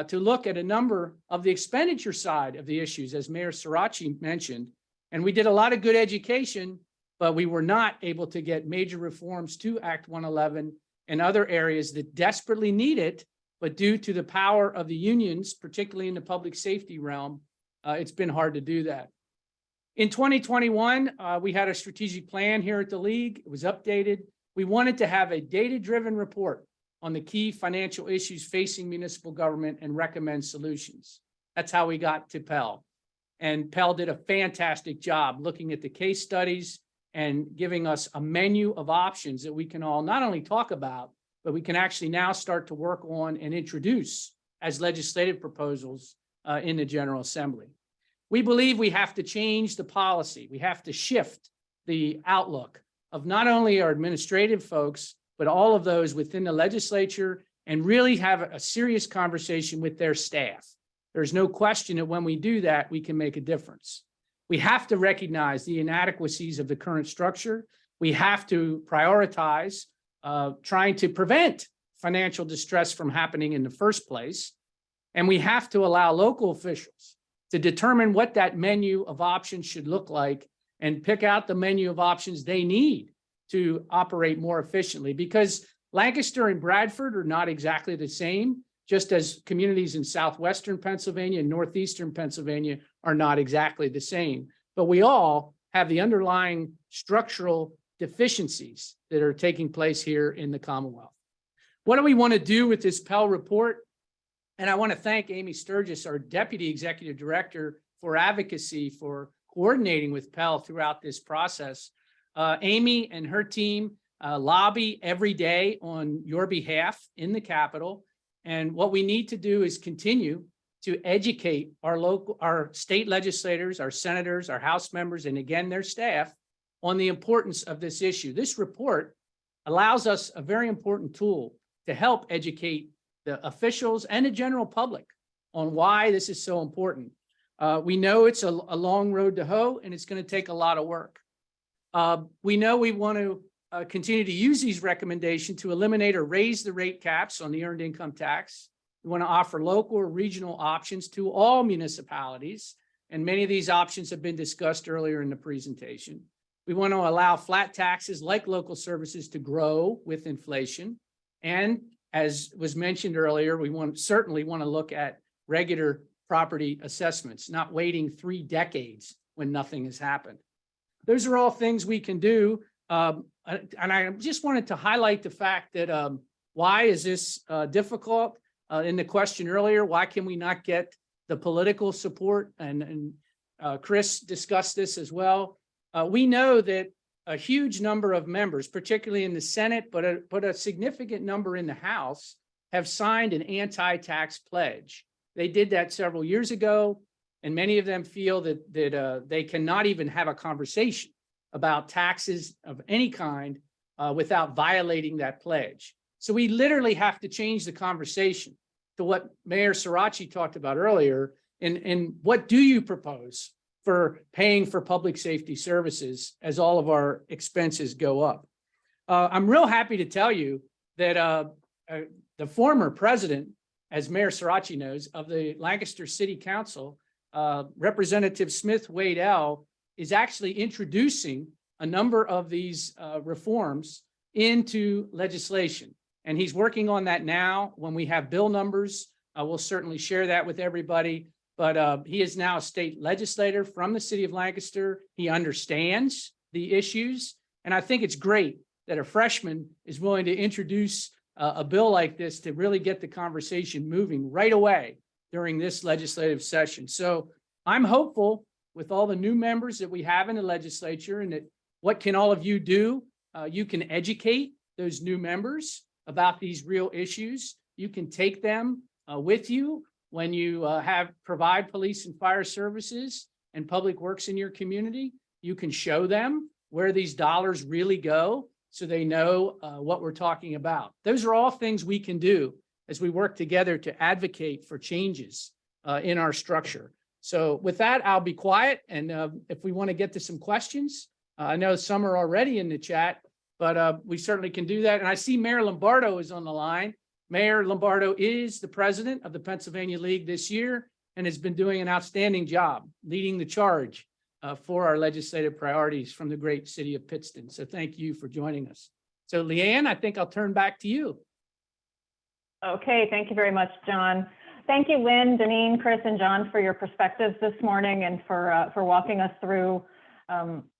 to look at a number of the expenditure side of the issues, as Mayor Sorace mentioned. And we did a lot of good education, but we were not able to get major reforms to Act 111 and other areas that desperately need it. But due to the power of the unions, particularly in the public safety realm, it's been hard to do that. In 2021, we had a strategic plan here at the League. It was updated. We wanted to have a data-driven report on the key financial issues facing municipal government and recommend solutions. That's how we got to Pell. And Pell did a fantastic job looking at the case studies and giving us a menu of options that we can all not only talk about, but we can actually now start to work on and introduce as legislative proposals in the General Assembly. We believe we have to change the policy. We have to shift the outlook of not only our administrative folks, but all of those within the legislature, and really have a serious conversation with their staff. There's no question that when we do that, we can make a difference. We have to recognize the inadequacies of the current structure. We have to prioritize trying to prevent financial distress from happening in the first place. And we have to allow local officials to determine what that menu of options should look like and pick out the menu of options they need to operate more efficiently, because Lancaster and Bradford are not exactly the same, just as communities in southwestern Pennsylvania and northeastern Pennsylvania are not exactly the same. But we all have the underlying structural deficiencies that are taking place here in the Commonwealth. What do we want to do with this Pell report? And I want to thank Amy Sturgis, our Deputy Executive Director for Advocacy, for coordinating with Pell throughout this process. Amy and her team lobby every day on your behalf in the Capitol. And what we need to do is continue to educate our state legislators, our senators, our House members, and again, their staff on the importance of this issue. This report allows us a very important tool to help educate the officials and the general public on why this is so important. We know it's a long road to hoe, and it's going to take a lot of work. We know we want to continue to use these recommendations to eliminate or raise the rate caps on the earned income tax. We want to offer local or regional options to all municipalities, and many of these options have been discussed earlier in the presentation. We want to allow flat taxes like local services to grow with inflation. And as was mentioned earlier, we certainly want to look at regular property assessments, not waiting 3 decades when nothing has happened. Those are all things we can do. And I just wanted to highlight the fact that why is this difficult? In the question earlier, why can we not get the political support? And Chris discussed this as well. We know that a huge number of members, particularly in the Senate, but a significant number in the House, have signed an anti-tax pledge. They did that several years ago, and many of them feel that they cannot even have a conversation about taxes of any kind without violating that pledge. So we literally have to change the conversation to what Mayor Sorace talked about earlier. And what do you propose for paying for public safety services as all of our expenses go up? I'm real happy to tell you that the former president, as Mayor Sorace knows, of the Lancaster City Council, Representative Smith Waddell, is actually introducing a number of these reforms into legislation. And he's working on that now. When we have bill numbers, we'll certainly share that with everybody. but he is now a state legislator from the city of Lancaster. He understands the issues. And I think it's great that a freshman is willing to introduce a bill like this to really get the conversation moving right away during this legislative session. So I'm hopeful with all the new members that we have in the legislature, and that what can all of you do? You can educate those new members about these real issues. You can take them with you when you provide police and fire services and public works in your community. You can show them where these dollars really go so they know what we're talking about. Those are all things we can do as we work together to advocate for changes in our structure. So with that, I'll be quiet. And if we want to get to some questions, I know some are already in the chat, but we certainly can do that. And I see Mayor Lombardo is on the line. Mayor Lombardo is the president of the Pennsylvania League this year and has been doing an outstanding job leading the charge for our legislative priorities from the great city of Pittston. So thank you for joining us. So Leanne, I think I'll turn back to you. Okay, thank you very much, John. Thank you, Lynn, Danene, Chris, and John for your perspectives this morning and for walking us through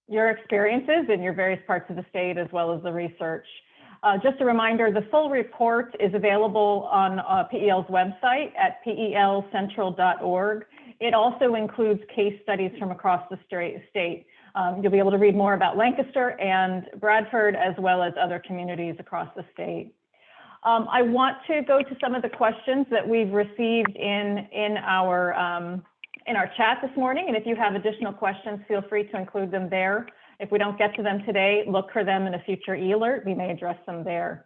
your experiences in your various parts of the state as well as the research. Just a reminder, the full report is available on PEL's website at pelcentral.org. It also includes case studies from across the state. You'll be able to read more about Lancaster and Bradford as well as other communities across the state. I want to go to some of the questions that we've received in our chat this morning. And if you have additional questions, feel free to include them there. If we don't get to them today, look for them in a future e-alert. We may address them there.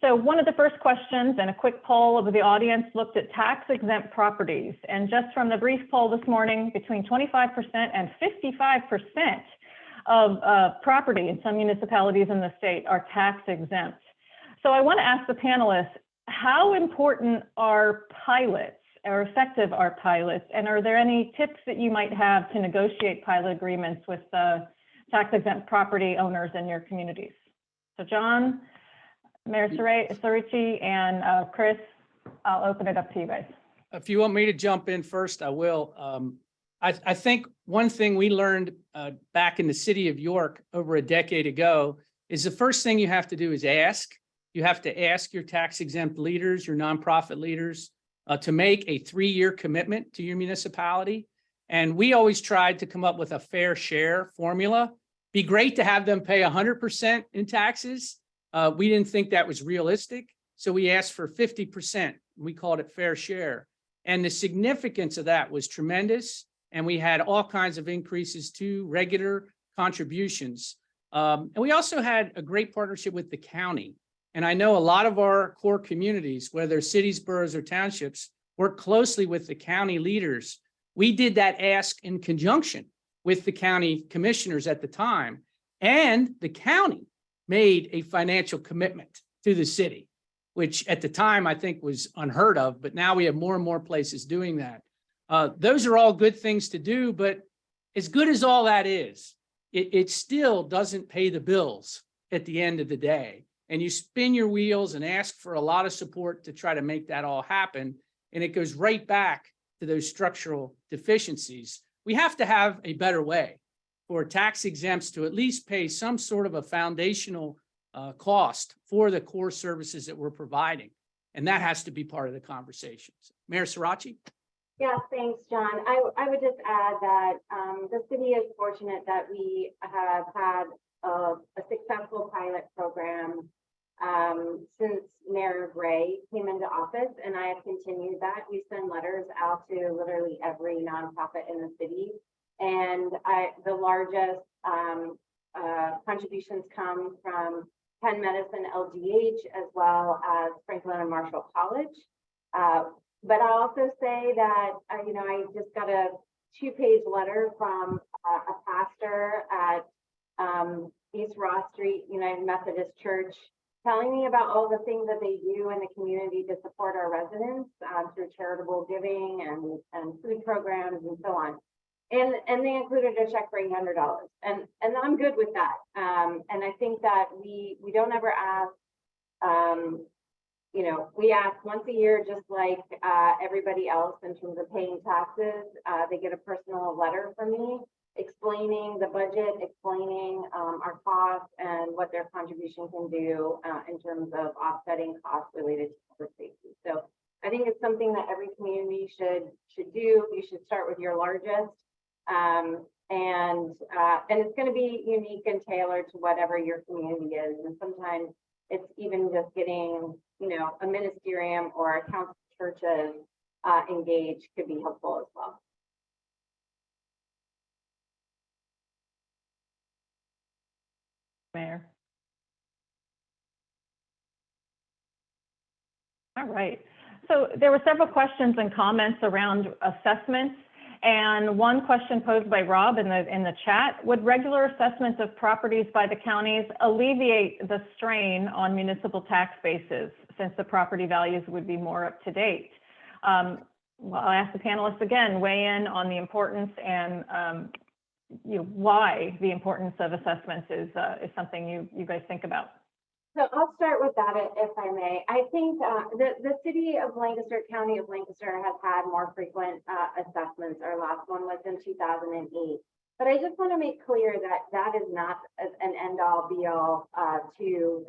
So one of the first questions and a quick poll of the audience looked at tax exempt properties. And just from the brief poll this morning, between 25% and 55% of property in some municipalities in the state are tax exempt. So I want to ask the panelists, how important are pilots, or effective are pilots? And are there any tips that you might have to negotiate pilot agreements with tax exempt property owners in your communities? So John, Mayor Sorace, and Chris, I'll open it up to you guys. If you want me to jump in first, I will. I think one thing we learned back in the city of York over a decade ago is the first thing you have to do is ask. You have to ask your tax exempt leaders, your nonprofit leaders, to make a 3-year commitment to your municipality. And we always tried to come up with a fair share formula. Be great to have them pay 100% in taxes. We didn't think that was realistic. So we asked for 50%. We called it fair share. And the significance of that was tremendous. And we had all kinds of increases to regular contributions. And we also had a great partnership with the county. And I know a lot of our core communities, whether cities, boroughs, or townships, work closely with the county leaders. We did that ask in conjunction with the county commissioners at the time, and the county made a financial commitment to the city, which at the time I think was unheard of, but now we have more and more places doing that. Those are all good things to do, but as good as all that is, it still doesn't pay the bills at the end of the day. And you spin your wheels and ask for a lot of support to try to make that all happen. And it goes right back to those structural deficiencies. We have to have a better way for tax exempts to at least pay some sort of a foundational cost for the core services that we're providing. And that has to be part of the conversations. Mayor Sorace? Yeah, thanks, John. I would just add that the city is fortunate that we have had a successful pilot program since Mayor Gray came into office, and I have continued that. We send letters out to literally every nonprofit in the city, and the largest contributions come from Penn Medicine LGH as well as Franklin and Marshall College. But I'll also say that I just got a 2-page letter from a pastor at East Ross Street United Methodist Church telling me about all the things that they do in the community to support our residents through charitable giving and food programs and so on. And they included a check for $800. And I'm good with that. And I think that we don't ever ask we ask once a year, just like everybody else in terms of paying taxes. They get a personal letter from me explaining the budget, explaining our costs and what their contribution can do in terms of offsetting costs related to public safety. So I think it's something that every community should do. You should start with your largest. And it's going to be unique and tailored to whatever your community is. And sometimes it's even just getting, a ministerium or a council of churches engaged could be helpful as well. Mayor. All right. So there were several questions and comments around assessments. And one question posed by Rob in the chat: would regular assessments of properties by the counties alleviate the strain on municipal tax bases, since the property values would be more up to date? Well, I'll ask the panelists again, weigh in on the importance and why the importance of assessments is something you guys think about. So I'll start with that, if I may. I think the city of Lancaster, county of Lancaster, has had more frequent assessments. Our last one was in 2008. But I just want to make clear that that is not an end-all, be-all to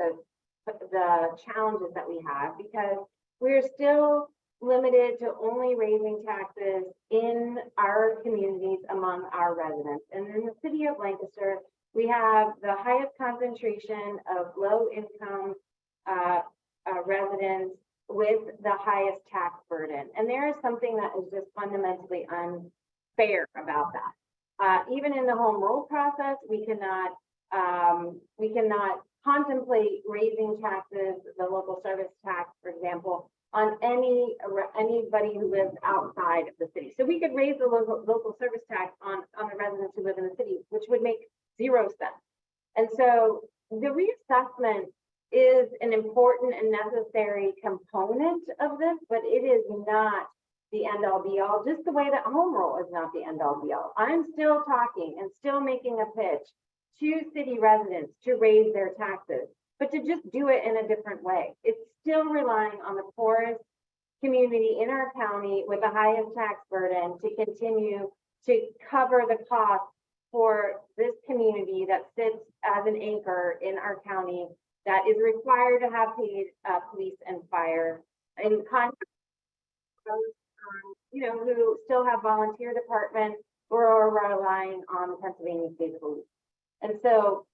the challenges that we have, because we're still limited to only raising taxes in our communities among our residents. And in the city of Lancaster, we have the highest concentration of low-income residents with the highest tax burden. And there is something that is just fundamentally unfair about that. Even in the home rule process, we cannot contemplate raising taxes, the local service tax, for example, on anybody who lives outside of the city. So we could raise the local service tax on the residents who live in the city, which would make 0 cents. And so the reassessment is an important and necessary component of this, but it is not the end all be all, just the way that home rule is not the end all be all. I'm still talking and still making a pitch to city residents to raise their taxes, but to just do it in a different way. It's still relying on the poorest community in our county with the highest tax burden to continue to cover the cost for this community that sits as an anchor in our county that is required to have paid police and fire in contrast to those, who still have volunteer departments or are relying on the Pennsylvania State Police. And so,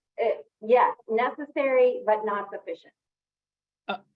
yes, necessary, but not sufficient.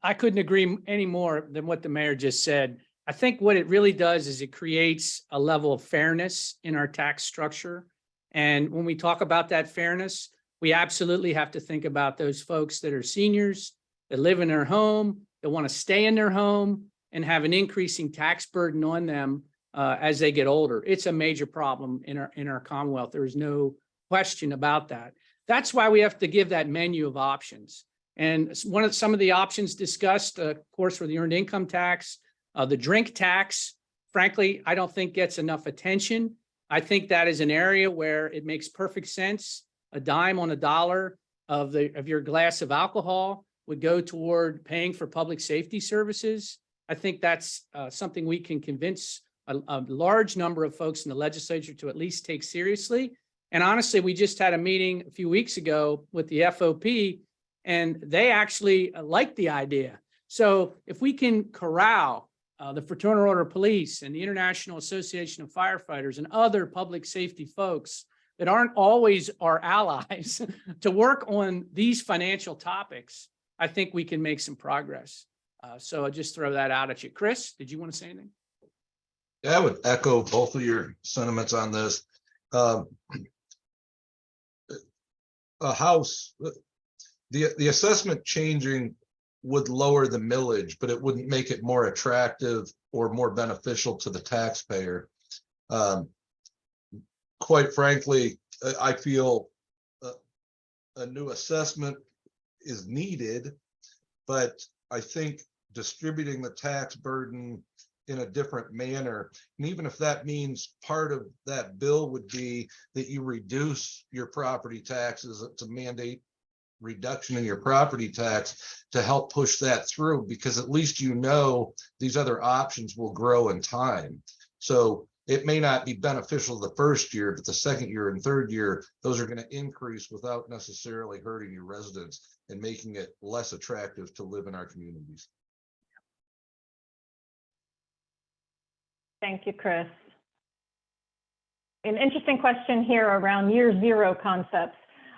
I couldn't agree any more than what the mayor just said. I think what it really does is it creates a level of fairness in our tax structure. And when we talk about that fairness, we absolutely have to think about those folks that are seniors, that live in their home, that want to stay in their home and have an increasing tax burden on them as they get older. It's a major problem in our Commonwealth. There is no question about that. That's why we have to give that menu of options. And some of the options discussed, of course, for the earned income tax, the drink tax, frankly, I don't think gets enough attention. I think that is an area where it makes perfect sense. A dime on a dollar of your glass of alcohol would go toward paying for public safety services. I think that's something we can convince a large number of folks in the legislature to at least take seriously. And honestly, we just had a meeting a few weeks ago with the FOP, and they actually like the idea. So if we can corral the Fraternal Order of Police and the International Association of Firefighters and other public safety folks that aren't always our allies to work on these financial topics, I think we can make some progress. So I'll just throw that out at you. Chris, did you want to say anything? Yeah, I would echo both of your sentiments on this. A house, the assessment changing would lower the millage, but it wouldn't make it more attractive or more beneficial to the taxpayer. Quite frankly, I feel a new assessment is needed, but I think distributing the tax burden in a different manner, and even if that means part of that bill would be that you reduce your property taxes to mandate reduction in your property tax to help push that through, because at least you know these other options will grow in time. So it may not be beneficial the first year, but the second year and third year, those are going to increase without necessarily hurting your residents and making it less attractive to live in our communities. Thank you, Chris. An interesting question here around year zero concepts.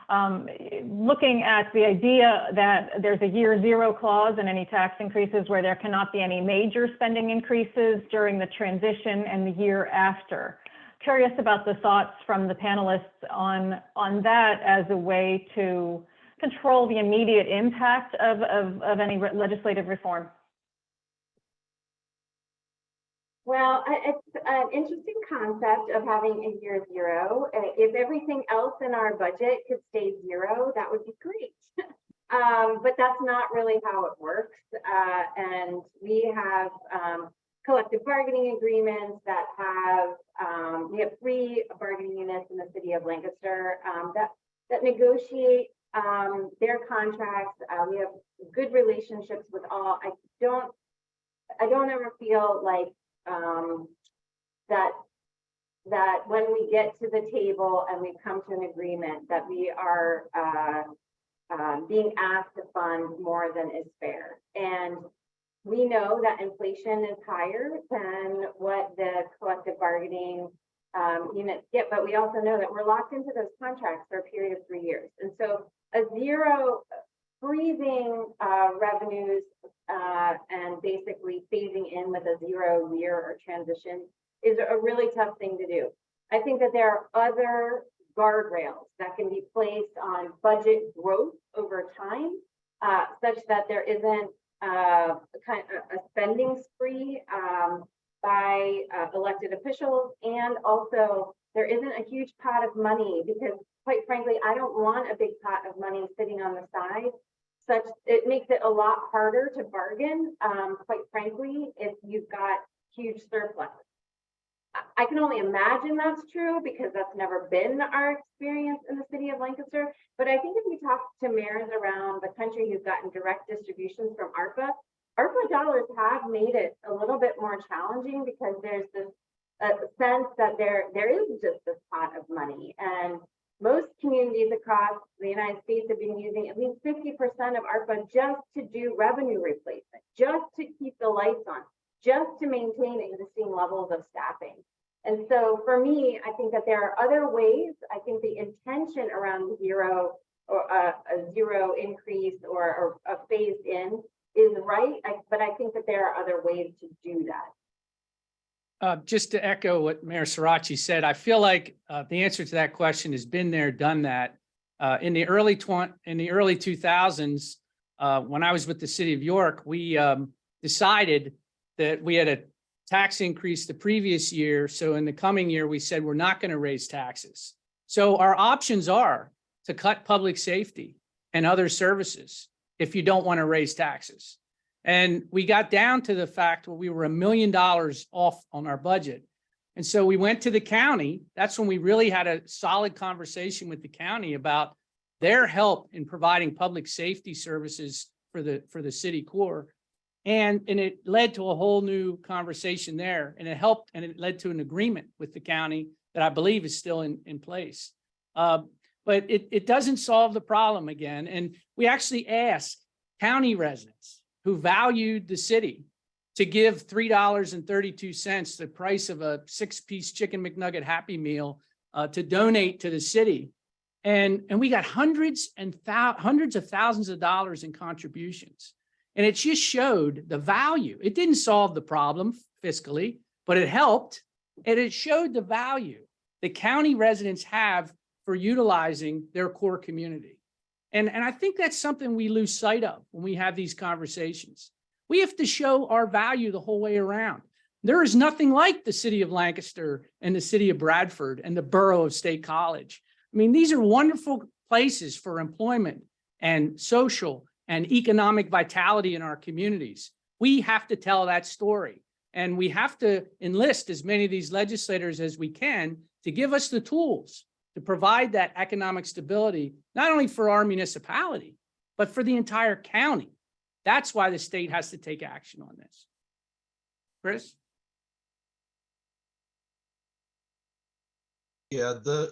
Looking at the idea that there's a year zero clause in any tax increases where there cannot be any major spending increases during the transition and the year after. Curious about the thoughts from the panelists on that as a way to control the immediate impact of any legislative reform. Well, it's an interesting concept of having a year zero. If everything else in our budget could stay zero, that would be great. But that's not really how it works. And we have collective bargaining agreements that have, we have 3 bargaining units in the city of Lancaster that negotiate their contracts. We have good relationships with all. I don't ever feel like that when we get to the table and we come to an agreement that we are being asked to fund more than is fair. And we know that inflation is higher than what the collective bargaining units get, but we also know that we're locked into those contracts for a period of 3 years. And so a zero freezing revenues and basically phasing in with a 0 year or transition is a really tough thing to do. I think that there are other guardrails that can be placed on budget growth over time, such that there isn't a spending spree by elected officials, and also there isn't a huge pot of money, because quite frankly, I don't want a big pot of money sitting on the side. It makes it a lot harder to bargain, quite frankly, if you've got huge surplus. I can only imagine that's true because that's never been our experience in the city of Lancaster. But I think if we talk to mayors around the country who've gotten direct distributions from ARPA dollars have made it a little bit more challenging, because there's this sense that there is just this pot of money. And most communities across the United States have been using at least 50% of ARPA just to do revenue replacement, just to keep the lights on, just to maintain existing levels of staffing. And so for me, I think that there are other ways. I think the intention around zero or a zero increase or a phased in is right, but I think that there are other ways to do that. Just to echo what Mayor Sorace said, I feel like the answer to that question has been there, done that. In the early 2000s, when I was with the city of York, we decided that we had a tax increase the previous year. So in the coming year, we said we're not going to raise taxes. So our options are to cut public safety and other services if you don't want to raise taxes. And we got down to the fact where we were $1 million off on our budget. And so we went to the county. That's when we really had a solid conversation with the county about their help in providing public safety services for the city core. And it led to a whole new conversation there, and it helped, and it led to an agreement with the county that I believe is still in place. But it doesn't solve the problem again. And we actually asked county residents who valued the city to give $3.32, the price of a 6-piece chicken McNugget Happy Meal, to donate to the city. And we got hundreds of thousands of dollars in contributions. And it just showed the value. It didn't solve the problem fiscally, but it helped. And it showed the value that county residents have for utilizing their core community. And I think that's something we lose sight of when we have these conversations. We have to show our value the whole way around. There is nothing like the city of Lancaster and the city of Bradford and the borough of State College. I mean, these are wonderful places for employment and social and economic vitality in our communities. We have to tell that story, and we have to enlist as many of these legislators as we can to give us the tools to provide that economic stability, not only for our municipality, but for the entire county. That's why the state has to take action on this. Chris? Yeah, the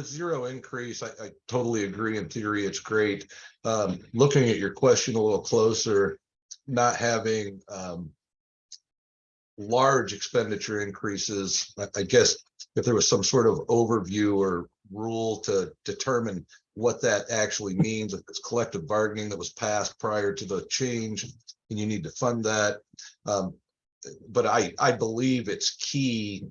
zero increase, I totally agree. In theory, it's great. Looking at your question a little closer, not having large expenditure increases, I guess if there was some sort of overview or rule to determine what that actually means, if it's collective bargaining that was passed prior to the change and you need to fund that. But I believe it's key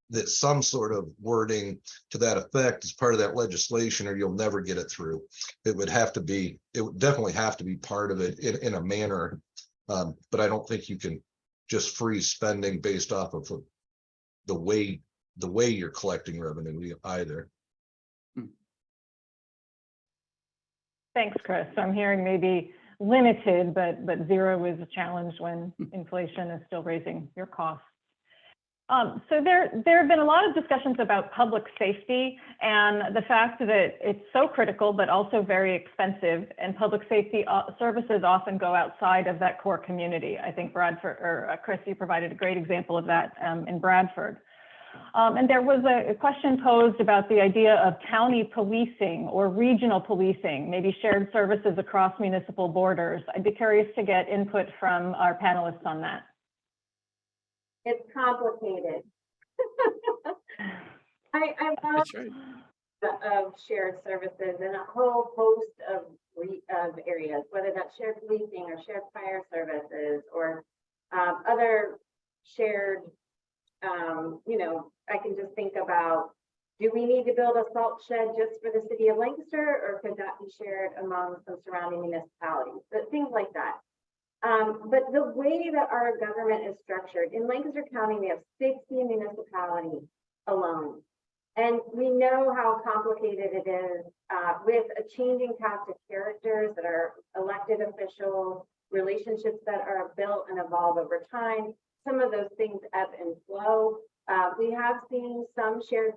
that some sort of wording to that effect is part of that legislation, or you'll never get it through. It would definitely have to be part of it in a manner. But I don't think you can just freeze spending based off of the way you're collecting revenue either. Thanks, Chris. I'm hearing maybe limited, but zero is a challenge when inflation is still raising your costs. So there have been a lot of discussions about public safety and the fact that it's so critical, but also very expensive, and public safety services often go outside of that core community. I think Bradford, or Chris, you provided a great example of that in Bradford. And there was a question posed about the idea of county policing or regional policing, maybe shared services across municipal borders. I'd be curious to get input from our panelists on that. It's complicated. I love That's right. of shared services and a whole host of areas, whether that's shared policing or shared fire services or other shared, I can just think about, do we need to build a salt shed just for the city of Lancaster, or could that be shared among some surrounding municipalities? But things like that. But the way that our government is structured, in Lancaster County, we have 60 municipalities alone. And we know how complicated it is with a changing cast of characters that are elected officials, relationships that are built and evolve over time. Some of those things ebb and flow. We have seen some shared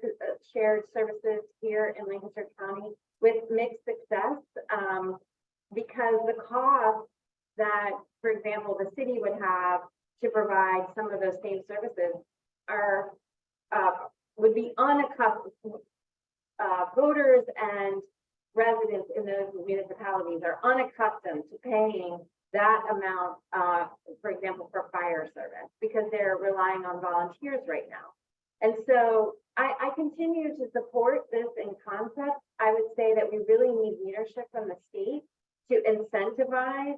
services here in Lancaster County with mixed success because the cost that, for example, the city would have to provide some of those same services are would be unaccustomed. Voters and residents in those municipalities are unaccustomed to paying that amount, for example, for fire service, because they're relying on volunteers right now. And so I continue to support this in concept. I would say that we really need leadership from the state to incentivize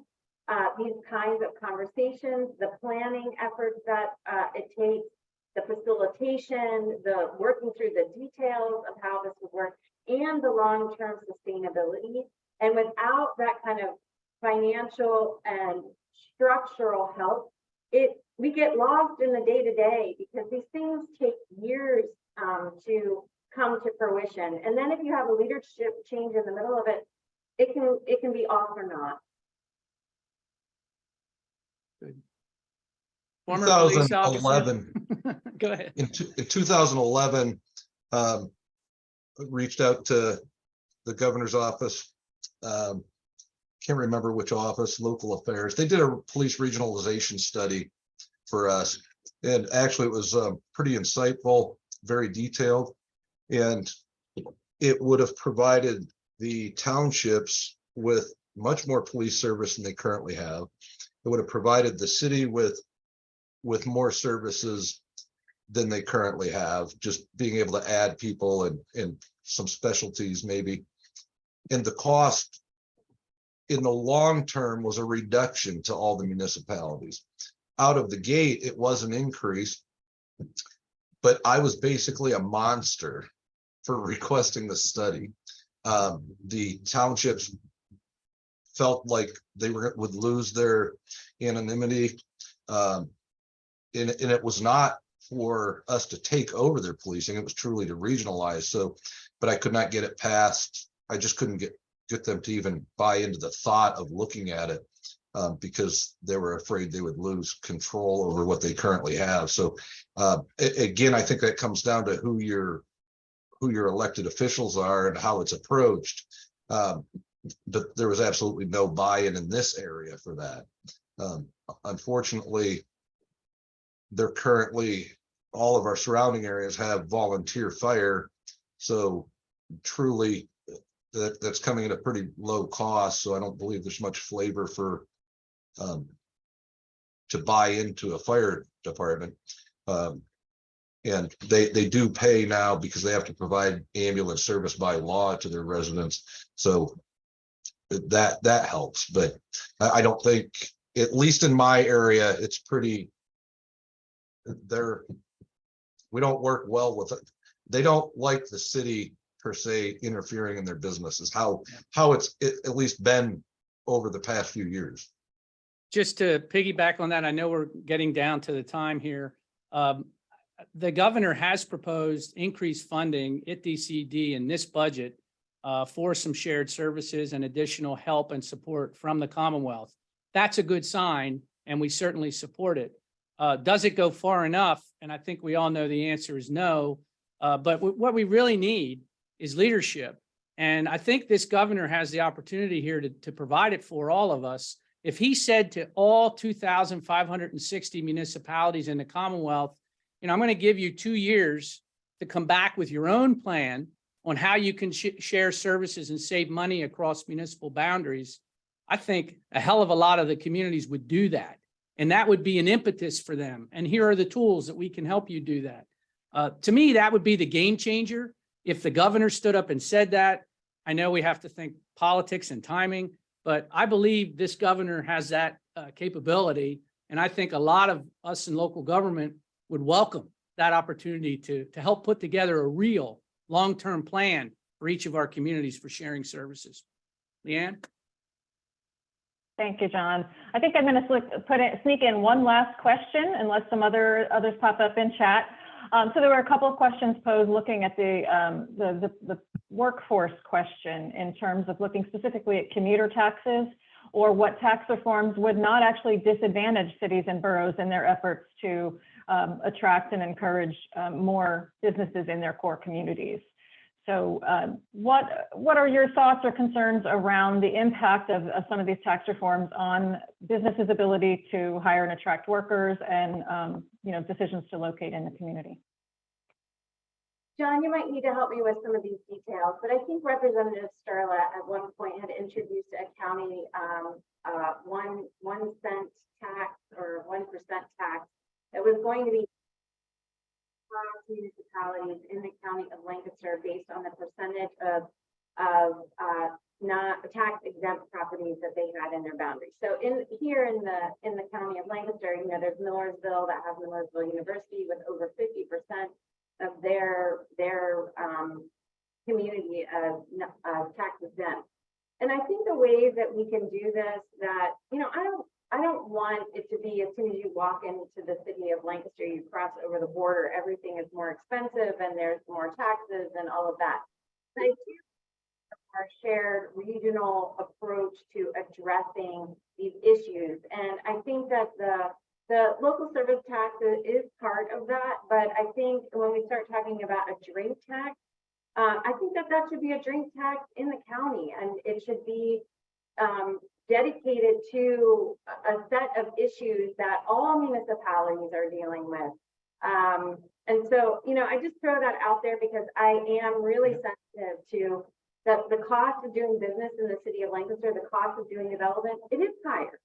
these kinds of conversations, the planning efforts that it takes, the facilitation, the working through the details of how this would work, and the long-term sustainability. And without that kind of financial and structural help, we get lost in the day-to-day because these things take years to come to fruition. And then if you have a leadership change in the middle of it, it can be off or not. Good. Former police officer. 2011. Go ahead. In 2011, reached out to the governor's office. Can't remember which office, local affairs. They did a police regionalization study for us. And actually it was pretty insightful, very detailed. And it would have provided the townships with much more police service than they currently have. It would have provided the city with more services than they currently have, just being able to add people and some specialties maybe. And the cost in the long term was a reduction to all the municipalities. Out of the gate, it was an increase, but I was basically a monster for requesting the study. The townships felt like they would lose their anonymity, and it was not for us to take over their policing, it was truly to regionalize. So, but I could not get it passed. I just couldn't get them to even buy into the thought of looking at it because they were afraid they would lose control over what they currently have. So again, I think that comes down to who you're who your elected officials are and how it's approached. But there was absolutely no buy-in in this area for that. Unfortunately, they're currently, all of our surrounding areas have volunteer fire. So truly that's coming at a pretty low cost. So I don't believe there's much flavor for to buy into a fire department. And they do pay now because they have to provide ambulance service by law to their residents. So that helps, but I don't think, at least in my area, it's pretty, we don't work well with it. They don't like the city per se interfering in their businesses, how it's at least been over the past few years. Just to piggyback on that, I know we're getting down to the time here. The governor has proposed increased funding at DCD in this budget for some shared services and additional help and support from the Commonwealth. That's a good sign, and we certainly support it. Does it go far enough? And I think we all know the answer is no. But what we really need is leadership. And I think this governor has the opportunity here to provide it for all of us. If he said to all 2,560 municipalities in the Commonwealth, you know, I'm going to give you 2 years to come back with your own plan on how you can share services and save money across municipal boundaries, I think a hell of a lot of the communities would do that. And that would be an impetus for them. And here are the tools that we can help you do that. To me, that would be the game changer. If the governor stood up and said that, I know we have to think politics and timing, but I believe this governor has that capability. And I think a lot of us in local government would welcome that opportunity to help put together a real long-term plan for each of our communities for sharing services. Leanne? Thank you, John. I think I'm going to sneak in one last question unless some others pop up in chat. So there were a couple of questions posed looking at the workforce question in terms of looking specifically at commuter taxes, or what tax reforms would not actually disadvantage cities and boroughs in their efforts to attract and encourage more businesses in their core communities. So what are your thoughts or concerns around the impact of some of these tax reforms on businesses' ability to hire and attract workers and decisions to locate in the community? John, you might need to help me with some of these details, but I think Representative Starla at one point had introduced a county 1 cent tax or 1% tax that was going to be municipalities in the county of Lancaster based on the percentage of not tax exempt properties that they had in their boundaries. So here in the county of Lancaster, you know, there's Millersville that has Millersville University with over 50% of their community of tax exempt. And I think the ways that we can do this, that, you know, I don't want it to be as soon as you walk into the city of Lancaster, you cross over the border, everything is more expensive and there's more taxes and all of that. But I do our shared regional approach to addressing these issues. And I think that the local service tax is part of that, but I think when we start talking about a drink tax, I think that should be a drink tax in the county, and it should be dedicated to a set of issues that all municipalities are dealing with. And so, you know, I just throw that out there because I am really sensitive to the cost of doing business in the city of Lancaster, the cost of doing development, it is higher.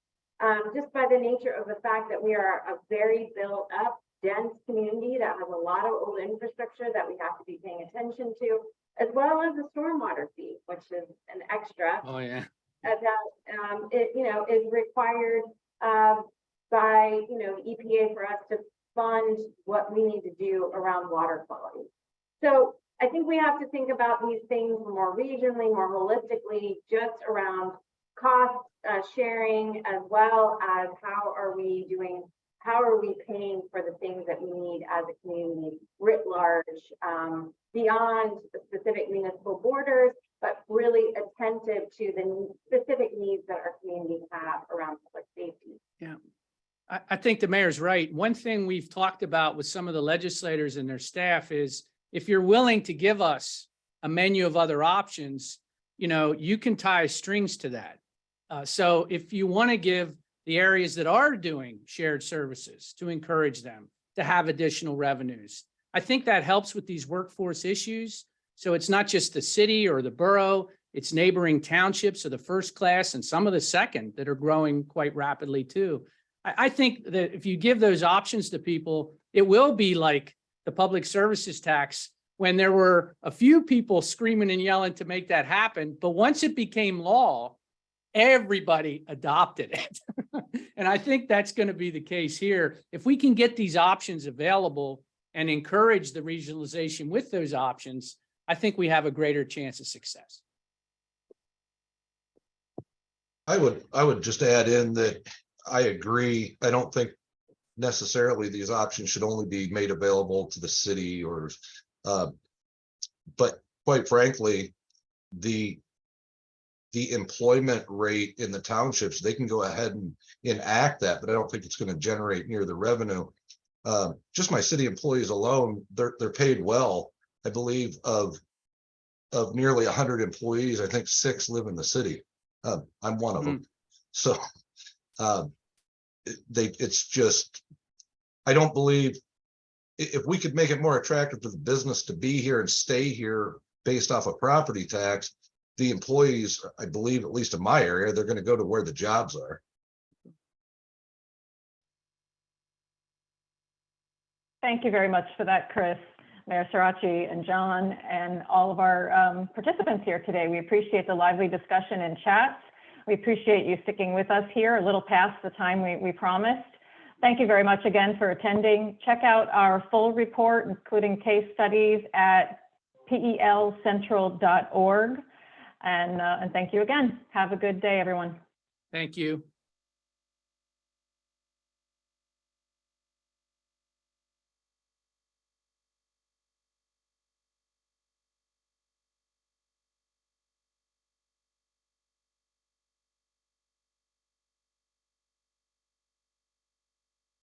Just by the nature of the fact that we are a very built up, dense community that has a lot of old infrastructure that we have to be paying attention to, as well as the stormwater fee, which is an extra. Oh, yeah. That it, you know, is required by, you know, the EPA for us to fund what we need to do around water quality. So I think we have to think about these things more regionally, more holistically, just around cost sharing, as well as how are we paying for the things that we need as a community writ large, beyond the specific municipal borders, but really attentive to the specific needs that our communities have around public safety. Yeah, I think the mayor's right. One thing we've talked about with some of the legislators and their staff is if you're willing to give us a menu of other options, you can tie strings to that. So if you want to give the areas that are doing shared services to encourage them to have additional revenues, I think that helps with these workforce issues. So it's not just the city or the borough, it's neighboring townships of the first class and some of the second that are growing quite rapidly too. I think that if you give those options to people, it will be like the public services tax when there were a few people screaming and yelling to make that happen. But once it became law, everybody adopted it. And I think that's going to be the case here. If we can get these options available and encourage the regionalization with those options, I think we have a greater chance of success. I would just add in that I agree. I don't think necessarily these options should only be made available to the city or, but quite frankly, the employment rate in the townships, they can go ahead and enact that, but I don't think it's going to generate near the revenue. Just my city employees alone, they're paid well. I believe of nearly 100 employees, I think 6 live in the city. I'm one of them. So it's just, I don't believe if we could make it more attractive to the business to be here and stay here based off of property tax, the employees, I believe, at least in my area, they're going to go to where the jobs are. Thank you very much for that, Chris, Mayor Sorace, and John, and all of our participants here today. We appreciate the lively discussion and chat. We appreciate you sticking with us here a little past the time we promised. Thank you very much again for attending. Check out our full report, including case studies, at pelcentral.org. And thank you again. Have a good day, everyone. Thank you.